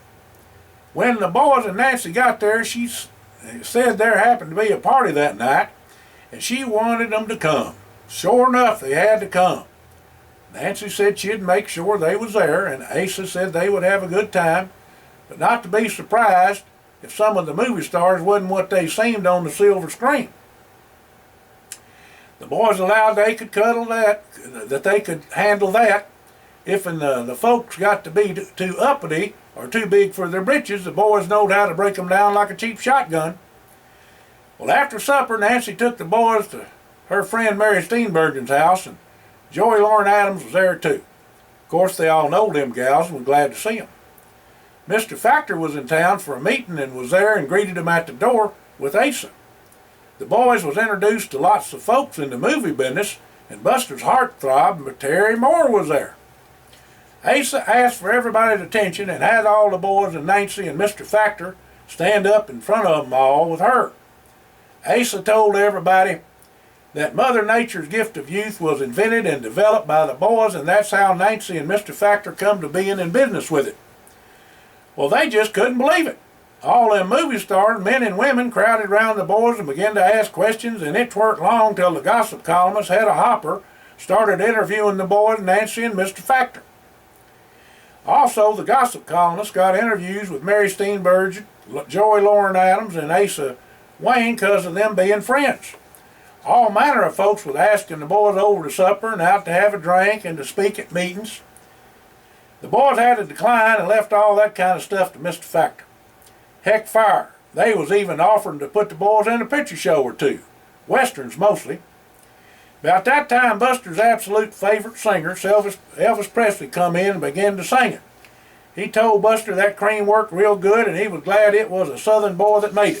When the boys and Nancy got there, she said there happened to be a party that night and she wanted them to come. Sure enough, they had to come. Nancy said she'd make sure they was there, and Asa said they would have a good time, but not to be surprised if some of the movie stars wasn't what they seemed on the silver screen. The boys allowed they could cuddle that they could handle that. If the folks got to be too uppity or too big for their britches, the boys knowed how to break them down like a cheap shotgun. Well, after supper, Nancy took the boys to her friend Mary Steenburgen's house, and Joey Lauren Adams was there too. Of course, they all know them gals and were glad to see them. Mr. Factor was in town for a meeting and was there and greeted them at the door with Asa. The boys was introduced to lots of folks in the movie business, and Buster's heart throbbed, but Terry Moore was there. Asa asked for everybody's attention and had all the boys and Nancy and Mr. Factor stand up in front of them all with her. Asa told everybody that Mother Nature's gift of youth was invented and developed by the boys, and that's how Nancy and Mr. Factor come to being in business with it. Well, they just couldn't believe it. All them movie stars, men and women, crowded round the boys and began to ask questions, and it weren't long till the gossip columnists had a hopper, started interviewing the boys, Nancy and Mr. Factor. Also, the gossip columnists got interviews with Mary Steenburgen, Joey Lauren Adams, and Asa Wayne because of them being friends. All manner of folks was asking the boys over to supper and out to have a drink and to speak at meetings. The boys had to decline and left all that kind of stuff to Mr. Factor. Heck fire, they was even offering to put the boys in a picture show or two, westerns mostly. About that time, Buster's absolute favorite singer, Elvis Presley, come in and began to sing it. He told Buster that cream worked real good and he was glad it was a southern boy that made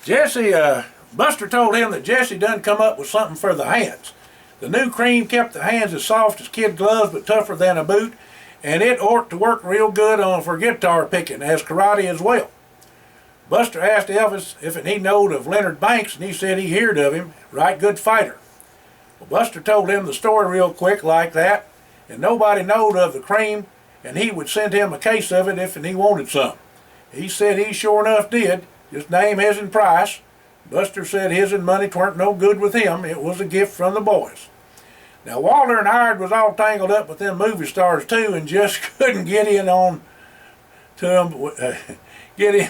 it. Buster told him that Jesse done come up with something for the hands. The new cream kept the hands as soft as kid gloves but tougher than a boot, and it ought to work real good for guitar picking as karate as well. Buster asked Elvis if he knowed of Leonard Banks, and he said he heard of him, right good fighter. Well, Buster told him the story real quick like that, and nobody knowed of the cream, and he would send him a case of it if he wanted some. He said he sure enough did, just name his and price. Buster said his and money tweren't no good with him, it was a gift from the boys. Now Walter and Howard was all tangled up with them movie stars too, and just couldn't get in on to them, get in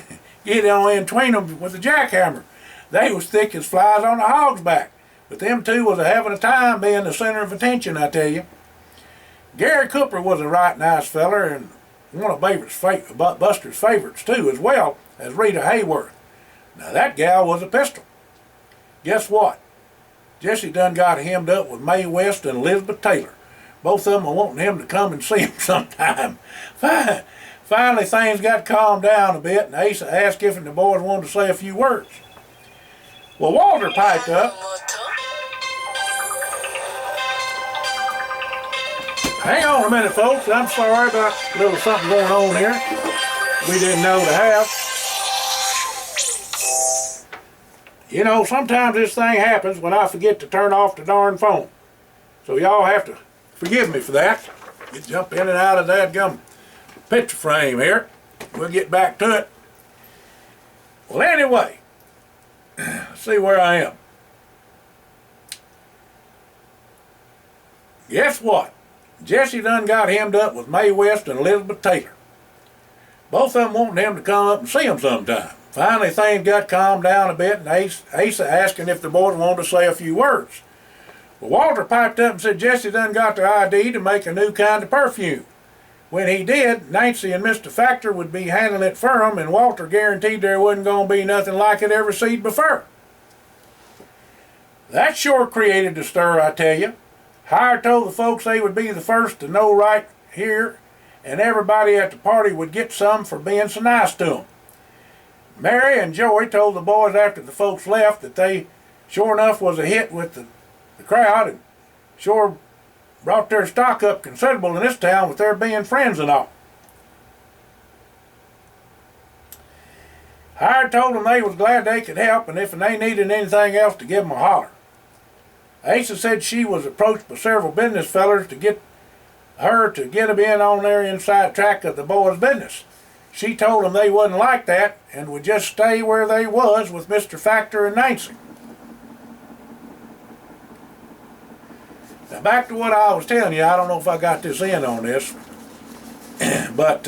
between them with the jackhammer. They was thick as flies on a hog's back, but them two was having a time being the center of attention, I tell you. Gary Cooper was a right nice feller, and one of Buster's favorites too, as well as Rita Hayworth. Now that gal was a pistol. Guess what? Jesse done got hemmed up with Mae West and Elizabeth Taylor. Both of them are wanting him to come and see him sometime. Finally things got calmed down a bit, and Asa asked if the boys wanted to say a few words. Well, Walter piped up. Hang on a minute, folks. I'm sorry about a little something going on here we didn't know to have. You know, sometimes this thing happens when I forget to turn off the darn phone. So y'all have to forgive me for that. You jump in and out of that gum picture frame here. We'll get back to it. Well, anyway, let's see where I am. Guess what? Jesse done got hemmed up with Mae West and Elizabeth Taylor. Both of them wanting him to come up and see them sometime. Finally things got calmed down a bit, and Asa asking if the boys wanted to say a few words. Well, Walter piped up and said Jesse done got the idea to make a new kind of perfume. When he did, Nancy and Mr. Factor would be handling it for him, and Walter guaranteed there wasn't going to be nothing like it ever seen before. That sure created a stir, I tell you. Howard told the folks they would be the first to know right here, and everybody at the party would get some for being so nice to them. Mary and Joey told the boys after the folks left that they sure enough was a hit with the crowd, and sure brought their stock up considerable in this town with their being friends and all. Howard told them they was glad they could help, and if they needed anything else to give them a holler. Asa said she was approached by several business fellers to get her to get them in on their inside track of the boys' business. She told them they wasn't like that and would just stay where they was with Mr. Factor and Nancy. Now back to what I was telling you, I don't know if I got this in on this, but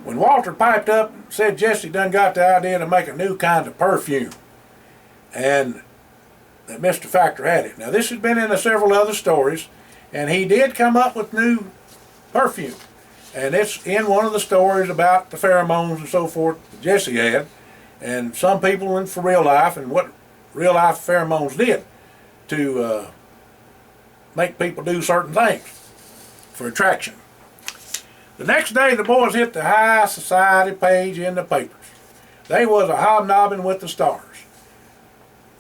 when Walter piped up and said Jesse done got the idea to make a new kind of perfume, and that Mr. Factor had it. Now this has been in several other stories, and he did come up with new perfume. And it's in one of the stories about the pheromones and so forth that Jesse had, and some people in for real life, and what real life pheromones did to make people do certain things for attraction. The next day the boys hit the high society page in the papers. They was a hobnobbing with the stars.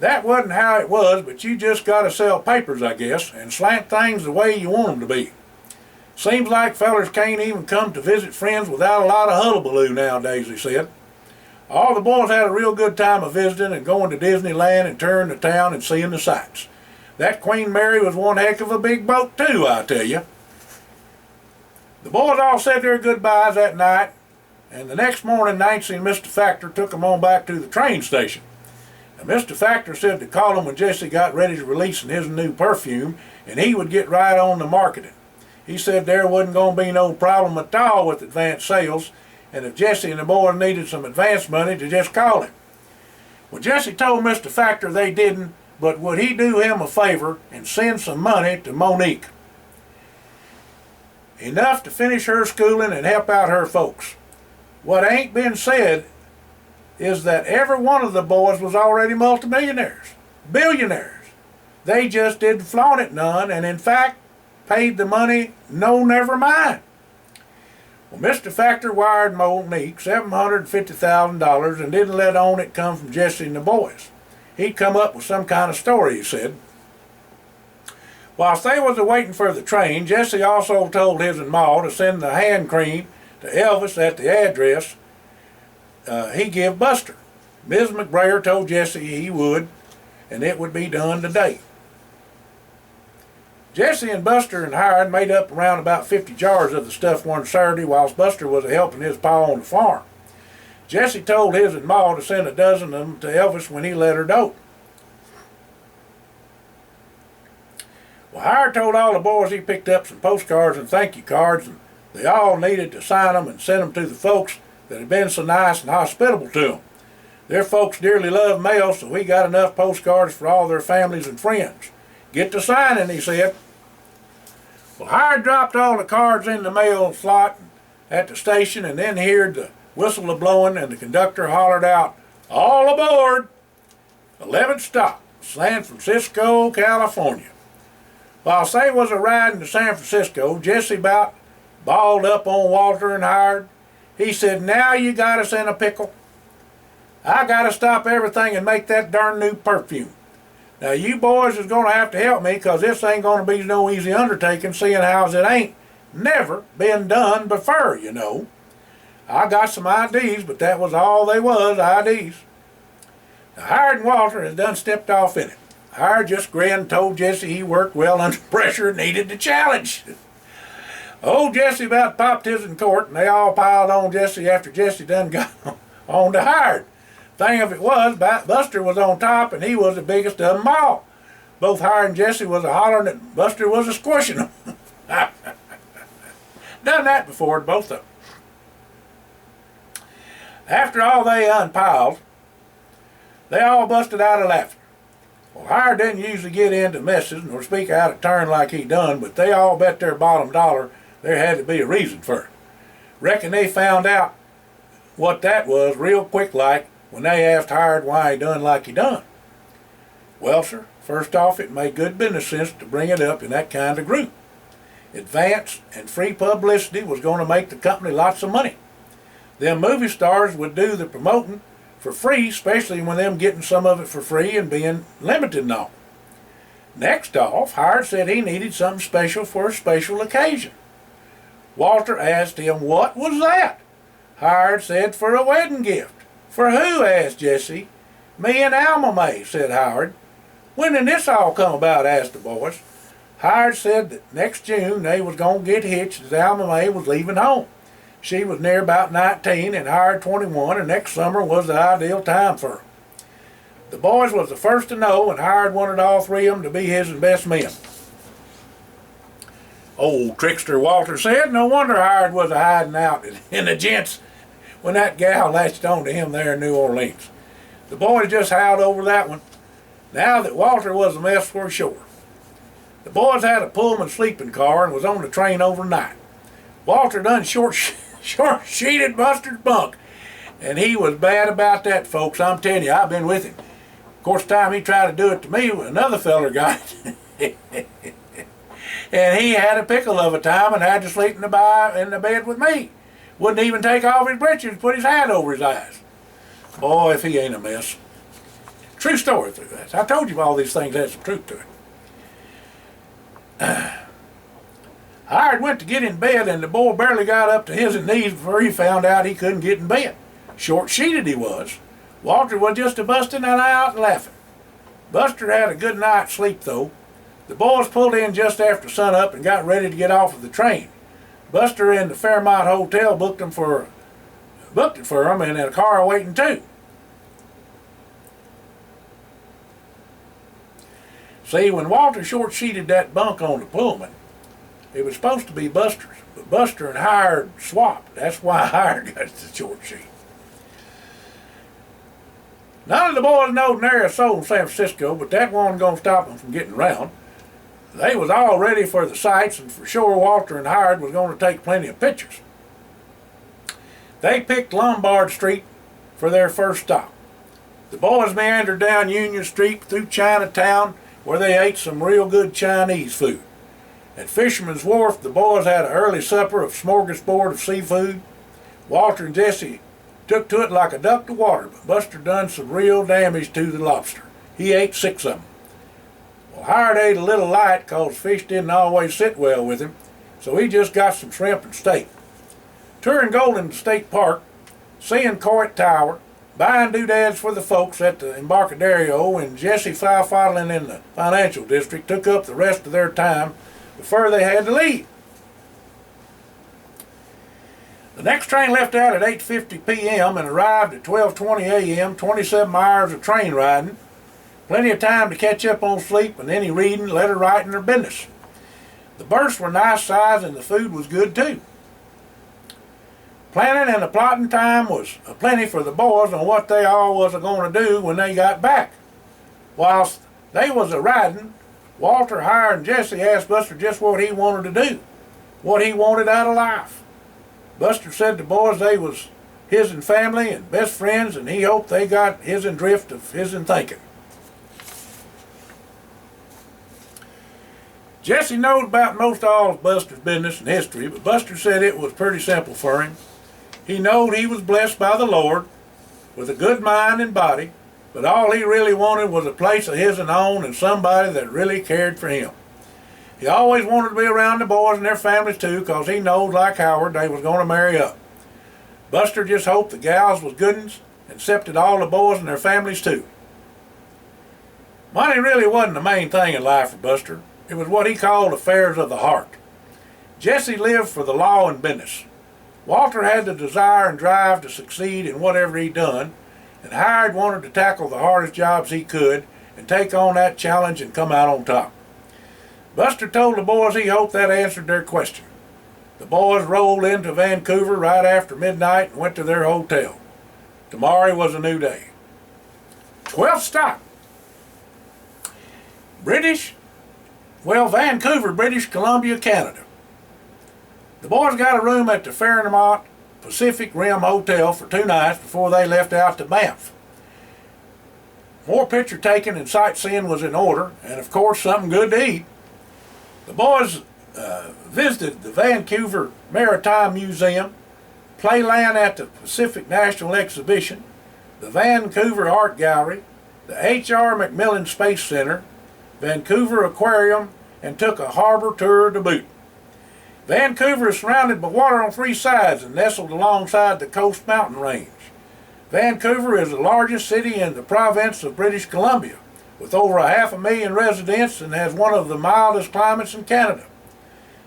That wasn't how it was, but you just got to sell papers, I guess, and slant things the way you want 'em to be. Seems like fellers can't even come to visit friends without a lot of hullabaloo nowadays, he said. All the boys had a real good time of visiting and going to Disneyland and touring the town and seeing the sights. That Queen Mary was one heck of a big boat too, I tell you. The boys all said their goodbyes that night, and the next morning Nancy and Mr. Factor took them on back to the train station. And Mr. Factor said to call him when Jesse got ready to release his new perfume, and he would get right on the marketing. He said there wasn't going to be no problem at all with advance sales, and if Jesse and the boys needed some advance money, to just call him. Well, Jesse told Mr. Factor they didn't, but would he do him a favor and send some money to Monique? Enough to finish her schooling and help out her folks. What ain't been said is that every one of the boys was already multimillionaires, billionaires. They just didn't flaunt it none, and in fact, paid the money no never mind. Well, Mr. Factor wired Monique $750,000 and didn't let on it come from Jesse and the boys. He'd come up with some kind of story, he said. Whilst they was a-waiting for the train, Jesse also told his and Ma to send the hand cream to Elvis at the address he give Buster. Ms. McBrayer told Jesse he would, and it would be done today. Jesse and Buster and Hired made up around about 50 jars of the stuff one Saturday whilst Buster was helping his pa on the farm. Jesse told his and Ma to send a dozen of them to Elvis when he let her know. Well, Hired told all the boys he picked up some postcards and thank you cards, and they all needed to sign them and send them to the folks that had been so nice and hospitable to them. Their folks dearly loved mail, so we got enough postcards for all their families and friends. Get to signing, he said. Well, Hired dropped all the cards in the mail slot at the station and then heard the whistle a blowing and the conductor hollered out, "All aboard!" 11th stop, San Francisco, California. While they was a-riding to San Francisco, Jesse about balled up on Walter and Hired. He said, "Now you got us in a pickle. I got to stop everything and make that darn new perfume. Now you boys is going to have to help me, because this ain't going to be no easy undertaking, seeing how it ain't never been done before, you know. I got some ideas, but that was all they was, ideas." Now Hired and Walter had done stepped off in it. Hired just grinned and told Jesse he worked well under pressure and needed the challenge. Old Jesse about popped his in court, and they all piled on Jesse after Jesse done got on to Hired. Thing of it was, Buster was on top, and he was the biggest of them all. Both Hired and Jesse was a-hollering that Buster was a-squishing them. Done that before, both of them. After all they unpiled, they all busted out of laughter. Well, Hired didn't usually get into messes nor speak out of turn like he done, but they all bet their bottom dollar there had to be a reason for it. Reckon they found out what that was real quick like when they asked Hired why he done like he done. Well, sir, first off, it made good business sense to bring it up in that kind of group. Advance and free publicity was going to make the company lots of money. Them movie stars would do the promoting for free, especially when them getting some of it for free and being limited and all. Next off, Hired said he needed something special for a special occasion. Walter asked him what was that. Hired said for a wedding gift. For who? Asked Jesse. Me and Alma Mae, said Howard. When did this all come about? Asked the boys. Hired said that next June they was going to get hitched as Alma Mae was leaving home. She was near about 19 and Hired 21, and next summer was the ideal time for her. The boys was the first to know, and Hired wanted all three of them to be his best men. Old trickster Walter said, no wonder Hired was hiding out in the gents when that gal latched on to him there in New Orleans. The boys just howled over that one. Now that Walter was a mess for sure. The boys had a Pullman sleeping car and was on the train overnight. Walter done short-sheeted Buster's bunk, and he was bad about that, folks. I'm telling you, I've been with him. Of course, time he tried to do it to me, another feller got it. And he had a pickle of a time and had to sleep in the bed with me. Wouldn't even take off his breeches and put his hat over his eyes. Boy, if he ain't a mess. True story through that. I told you all these things had some truth to it. Hired went to get in bed, and the boy barely got up to his knees before he found out he couldn't get in bed. Short-sheeted he was. Walter was just a-busting that eye out and laughing. Buster had a good night's sleep, though. The boys pulled in just after sunup and got ready to get off of the train. Buster and the Fairmont Hotel booked it for him, and had a car waiting too. See, when Walter short-sheeted that bunk on the Pullman, it was supposed to be Buster's, but Buster and Hired swapped. That's why Hired got the short sheet. None of the boys knowed nary a soul in San Francisco, but that wasn't going to stop them from getting around. They was all ready for the sights, and for sure Walter and Hired was going to take plenty of pictures. They picked Lombard Street for their first stop. The boys meandered down Union Street through Chinatown, where they ate some real good Chinese food. At Fisherman's Wharf, the boys had an early supper of smorgasbord of seafood. Walter and Jesse took to it like a duck to water, but Buster done some real damage to the lobster. He ate 6 of them. Well, Hired ate a little light because fish didn't always sit well with him, so he just got some shrimp and steak. Touring Golden State Park, seeing Coit Tower, buying doodads for the folks at the Embarcadero, and Jesse file-fiddling in the financial district took up the rest of their time before they had to leave. The next train left out at 8:50 p.m. and arrived at 12:20 a.m., 27 hours of train riding. Plenty of time to catch up on sleep and any reading, letter writing, or business. The berths were nice size and the food was good too. Planning and the plotting time was plenty for the boys on what they all was going to do when they got back. Whilst they was a-riding, Walter, Hired, and Jesse asked Buster just what he wanted to do, what he wanted out of life. Buster said the boys they was his and family and best friends, and he hoped they got his and drift of his and thinking. Jesse knowed about most all of Buster's business and history, but Buster said it was pretty simple for him. He knowed he was blessed by the Lord with a good mind and body, but all he really wanted was a place of his own and somebody that really cared for him. He always wanted to be around the boys and their families too, because he knowed, like Howard, they was going to marry up. Buster just hoped the gals was good uns and accepted all the boys and their families too. Money really wasn't the main thing in life for Buster. It was what he called affairs of the heart. Jesse lived for the law and business. Walter had the desire and drive to succeed in whatever he done, and Hired wanted to tackle the hardest jobs he could and take on that challenge and come out on top. Buster told the boys he hoped that answered their question. The boys rolled into Vancouver right after midnight and went to their hotel. Tomorrow was a new day. 12th stop. Vancouver, British Columbia, Canada. The boys got a room at the Fairmont Pacific Rim Hotel for 2 nights before they left out to Banff. More picture taking and sightseeing was in order, and of course something good to eat. The boys visited the Vancouver Maritime Museum, Playland at the Pacific National Exhibition, the Vancouver Art Gallery, the H.R. McMillan Space Center, Vancouver Aquarium, and took a harbor tour to boot. Vancouver is surrounded by water on 3 sides and nestled alongside the Coast Mountain Range. Vancouver is the largest city in the province of British Columbia, with over 500,000 residents, and has one of the mildest climates in Canada.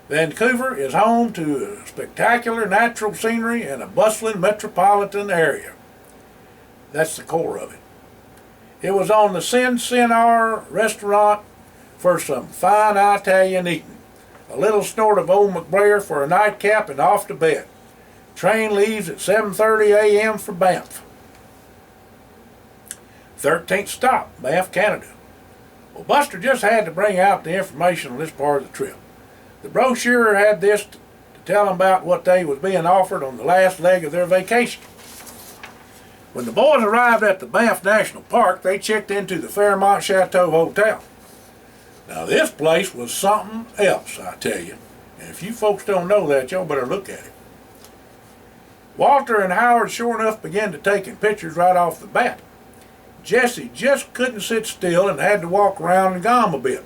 Vancouver is home to spectacular natural scenery and a bustling metropolitan area. That's the core of it. It was on the Sin restaurant for some fine Italian eating. A little snort of old McBrayer for a nightcap and off to bed. Train leaves at 7:30 a.m. for Banff. 13th stop, Banff, Canada. Well, Buster just had to bring out the information on this part of the trip. The brochure had this to tell them about what they was being offered on the last leg of their vacation. When the boys arrived at the Banff National Park, they checked into the Fairmont Chateau Hotel. Now this place was something else, I tell you. And if you folks don't know that, y'all better look at it. Walter and Howard sure enough began to taking pictures right off the bat. Jesse just couldn't sit still and had to walk around and gum a bit.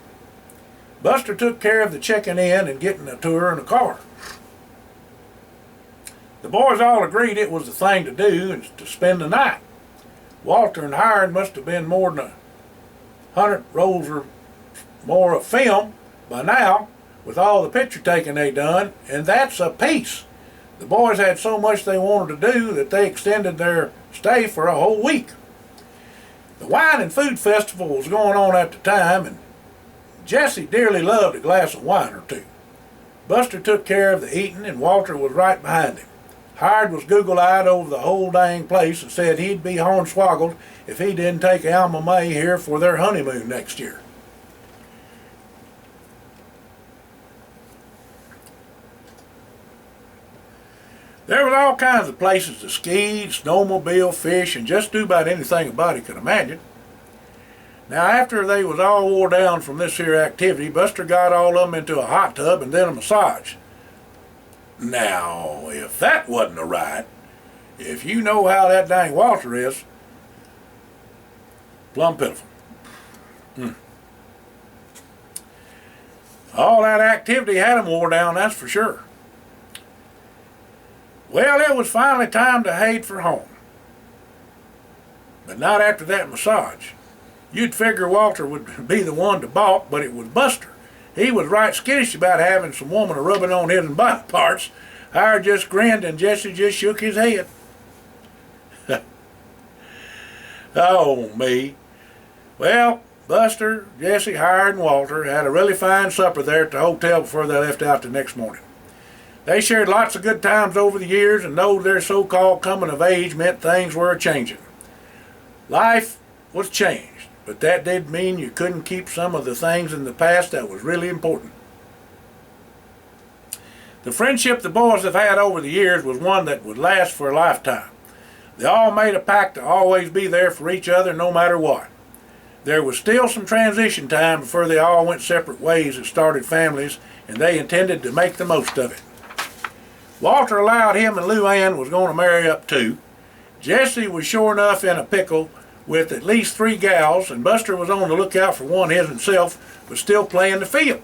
Buster took care of the checking in and getting a tour in a car. The boys all agreed it was the thing to do and to spend the night. Walter and Howard must have been more than 100 rolls or more of film by now with all the picture taking they done, and that's a piece. The boys had so much they wanted to do that they extended their stay for a whole week. The wine and food festival was going on at the time, and Jesse dearly loved a glass of wine or two. Buster took care of the eating, and Walter was right behind him. Howard was goggle-eyed over the whole dang place and said he'd be hornswoggled if he didn't take Alma May here for their honeymoon next year. There was all kinds of places to ski, snowmobile, fish, and just do about anything a body could imagine. Now, after they was all wore down from this here activity, Buster got all of them into a hot tub and then a massage. Now, if that wasn't a ride, if you know how that dang Walter is, plumb pitiful. All that activity had him wore down, that's for sure. Well, it was finally time to head for home. But not after that massage. You'd figure Walter would be the one to balk, but it was Buster. He was right skittish about having some woman rubbing on his body parts. Howard just grinned and Jesse just shook his head. Oh, me. Well, Buster, Jesse, Howard, and Walter had a really fine supper there at the hotel before they left out the next morning. They shared lots of good times over the years and know their so-called coming of age meant things were a-changing. Life was changed, but that didn't mean you couldn't keep some of the things in the past that was really important. The friendship the boys have had over the years was one that would last for a lifetime. They all made a pact to always be there for each other no matter what. There was still some transition time before they all went separate ways and started families, and they intended to make the most of it. Walter allowed him and Lou Ann was going to marry up too. Jesse was sure enough in a pickle with at least 3 gals, and Buster was on the lookout for one himself, but still playing the field.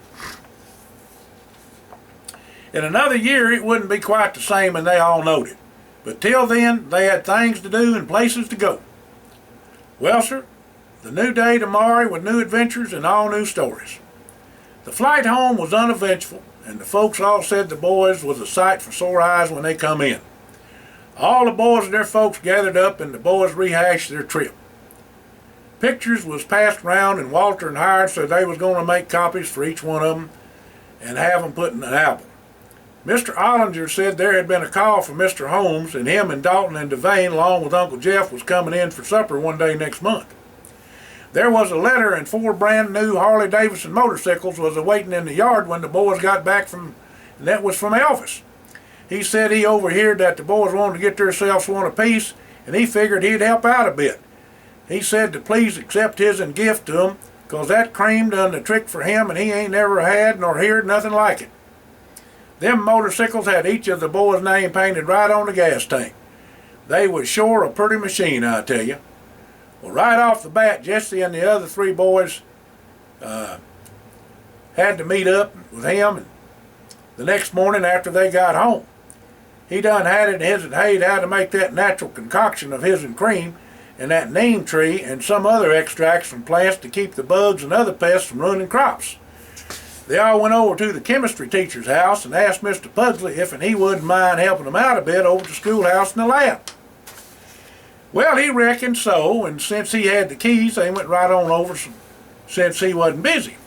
In another year it wouldn't be quite the same, and they all knowed it. But till then they had things to do and places to go. Well, sir, the new day tomorrow with new adventures and all new stories. The flight home was uneventful, and the folks all said the boys was a sight for sore eyes when they come in. All the boys and their folks gathered up, and the boys rehashed their trip. Pictures was passed round, and Walter and Howard said they was going to make copies for each one of them and have them put in an album. Mr. Ollinger said there had been a call from Mr. Holmes, and him and Dalton and Devane, along with Uncle Jeff, was coming in for supper one day next month. There was a letter, and 4 brand new Harley-Davidson motorcycles was awaiting in the yard when the boys got back from, and that was from Elvis. He said he overheard that the boys wanted to get themselves one apiece, and he figured he'd help out a bit. He said to please accept his and gift to him, 'cause that cream done the trick for him, and he ain't never had nor heard nothing like it. Them motorcycles had each of the boys' name painted right on the gas tank. They was sure a pretty machine, I tell you. Well, right off the bat, Jesse and the other 3 boys had to meet up with him the next morning after they got home. He done had it in his head how to make that natural concoction of his and cream and that neem tree and some other extracts from plants to keep the bugs and other pests from ruining crops. They all went over to the chemistry teacher's house and asked Mr. Pugsley if he wouldn't mind helping them out a bit over at the schoolhouse in the lab. Well, he reckoned so, and since he had the keys, they went right on over since he wasn't busy.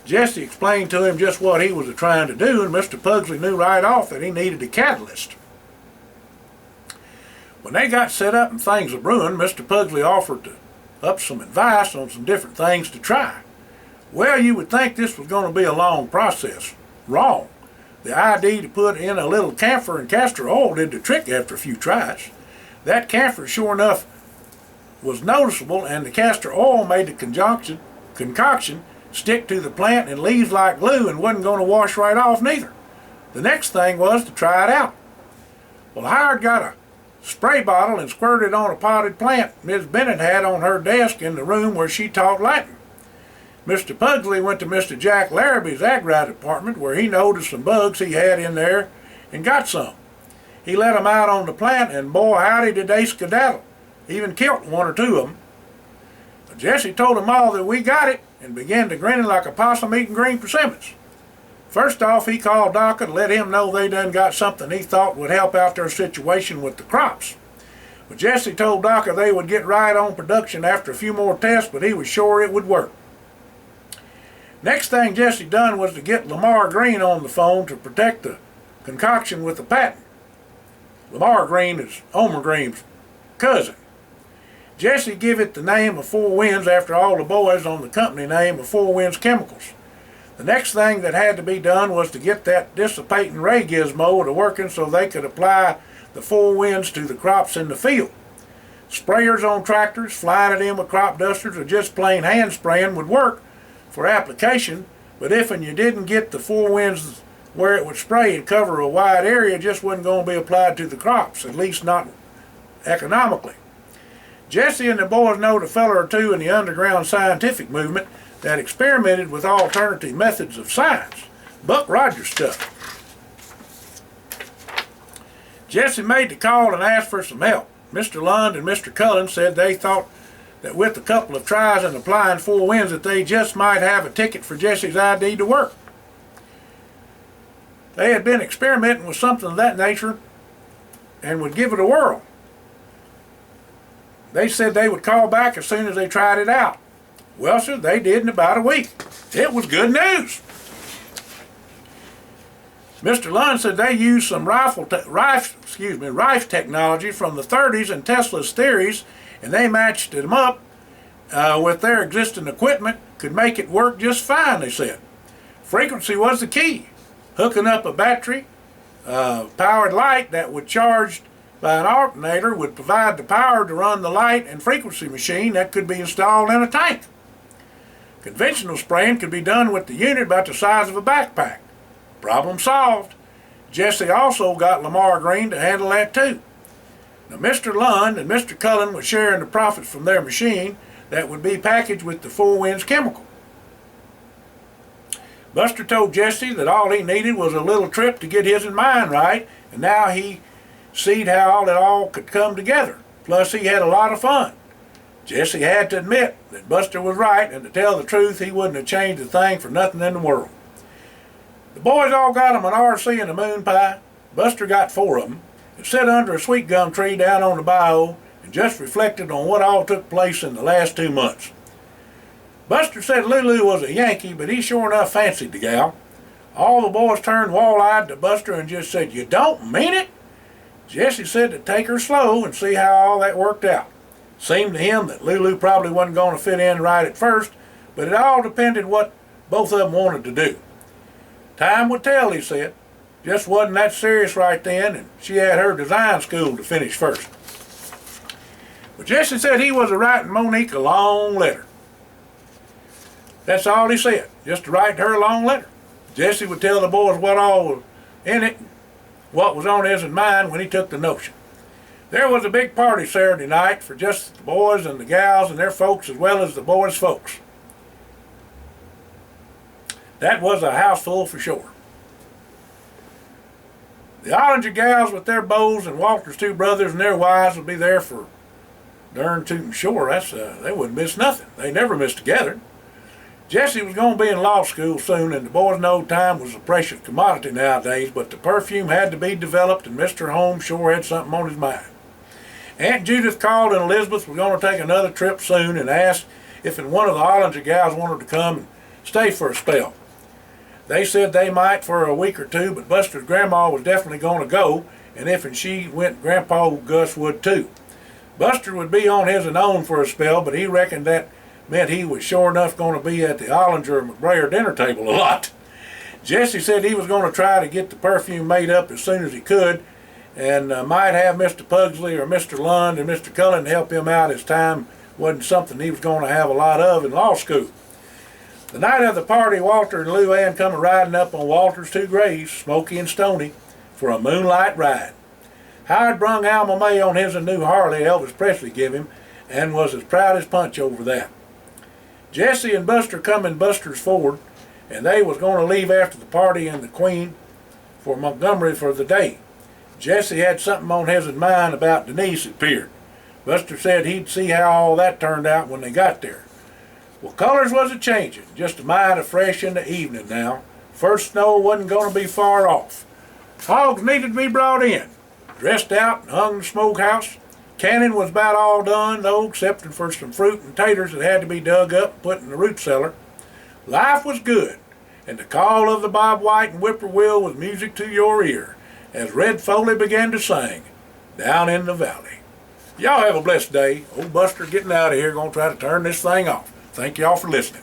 Jesse explained to him just what he was trying to do, and Mr. Pugsley knew right off that he needed a catalyst. When they got set up and things were brewing, Mr. Pugsley offered up some advice on some different things to try. Well, you would think this was going to be a long process. Wrong. The idea to put in a little camphor and castor oil did the trick after a few tries. That camphor sure enough was noticeable, and the castor oil made the concoction stick to the plant and leaves like glue and wasn't going to wash right off neither. The next thing was to try it out. Well, Howard got a spray bottle and squirted on a potted plant Miss Bennett had on her desk in the room where she taught Latin. Mr. Pugsley went to Mr. Jack Larrabee's agri department where he noticed some bugs he had in there and got some. He let them out on the plant, and boy howdy did they skedaddle. Even killed one or two of them. But Jesse told them all that we got it and began to grinning like a possum eating green persimmons. First off, he called Doc and let him know they done got something he thought would help out their situation with the crops. But Jesse told Doc they would get right on production after a few more tests, but he was sure it would work. Next thing Jesse done was to get Lamar Green on the phone to protect the concoction with the patent. Lamar Green is Homer Green's cousin. Jesse give it the name of Four Winds after all the boys on the company name of Four Winds Chemicals. The next thing that had to be done was to get that dissipating ray gizmo to working so they could apply the Four Winds to the crops in the field. Sprayers on tractors, flying it in with crop dusters, or just plain hand spraying would work for application, but if and you didn't get the Four Winds where it would spray and cover a wide area, it just wasn't going to be applied to the crops, at least not economically. Jesse and the boys knowed a feller or two in the underground scientific movement that experimented with alternative methods of science. Buck Rogers stuff. Jesse made the call and asked for some help. Mr. Lund and Mr. Cullen said they thought that with a couple of tries and applying Four Winds that they just might have a ticket for Jesse's idea to work. They had been experimenting with something of that nature and would give it a whirl. They said they would call back as soon as they tried it out. Well, sir, they did in about a week. It was good news. Mr. Lund said they used some rife technology from the 30s and Tesla's theories, and they matched them up with their existing equipment, could make it work just fine, they said. Frequency was the key. Hooking up a battery powered light that would charged by an alternator would provide the power to run the light and frequency machine that could be installed in a tank. Conventional spraying could be done with the unit about the size of a backpack. Problem solved. Jesse also got Lamar Green to handle that too. Now Mr. Lund and Mr. Cullen were sharing the profits from their machine that would be packaged with the Four Winds chemical. Buster told Jesse that all he needed was a little trip to get his and mine right, and now he seed how it all could come together. Plus he had a lot of fun. Jesse had to admit that Buster was right, and to tell the truth, he wouldn't have changed a thing for nothing in the world. The boys all got him an RC and a moon pie. Buster got 4 of them, and sat under a sweet gum tree down on the bayou and just reflected on what all took place in the last 2 months. Buster said Lulu was a Yankee, but he sure enough fancied the gal. All the boys turned wall-eyed to Buster and just said, "You don't mean it?" Jesse said to take her slow and see how all that worked out. Seemed to him that Lulu probably wasn't going to fit in right at first, but it all depended what both of them wanted to do. Time would tell, he said. Just wasn't that serious right then, and she had her design school to finish first. But Jesse said he was writing Monique a long letter. That's all he said, just to write her a long letter. Jesse would tell the boys what all was in it, what was on his and mine when he took the notion. There was a big party Saturday night for just the boys and the gals and their folks as well as the boys' folks. That was a house full for sure. The Ollinger gals with their beaux and Walter's 2 brothers and their wives would be there for darn tootin' sure. They wouldn't miss nothing. They never missed together. Jesse was going to be in law school soon, and the boys know time was a precious commodity nowadays, but the perfume had to be developed, and Mr. Holmes sure had something on his mind. Aunt Judith called, and Elizabeth was going to take another trip soon and asked if one of the Ollinger gals wanted to come and stay for a spell. They said they might for a week or 2, but Buster's grandma was definitely going to go, and if she went, Grandpa Gus would too. Buster would be on his own for a spell, but he reckoned that meant he was sure enough going to be at the Ollinger McBrayer dinner table a lot. Jesse said he was going to try to get the perfume made up as soon as he could, and might have Mr. Pugsley or Mr. Lund and Mr. Cullen help him out as time wasn't something he was going to have a lot of in law school. The night of the party, Walter and Lou Ann come riding up on Walter's 2 grays, Smoky and Stony, for a moonlight ride. Howard brung Alma May on his new Harley Elvis Presley give him, and was as proud as Punch over that. Jesse and Buster come in Buster's Ford, and they was going to leave after the party and the Queen for Montgomery for the day. Jesse had something on his mind about Denise, it appeared. Buster said he'd see how all that turned out when they got there. Well, colors was a-changing, just a mite fresh in the evening now. First snow wasn't going to be far off. Hogs needed to be brought in, dressed out and hung in the smokehouse. Canning was about all done, though, excepting for some fruit and taters that had to be dug up and put in the root cellar. Life was good, and the call of the bob white and whippoorwill was music to your ear, as Red Foley began to sing, Down in the Valley. Y'all have a blessed day. Old Buster getting out of here, gonna try to turn this thing off. Thank y'all for listening.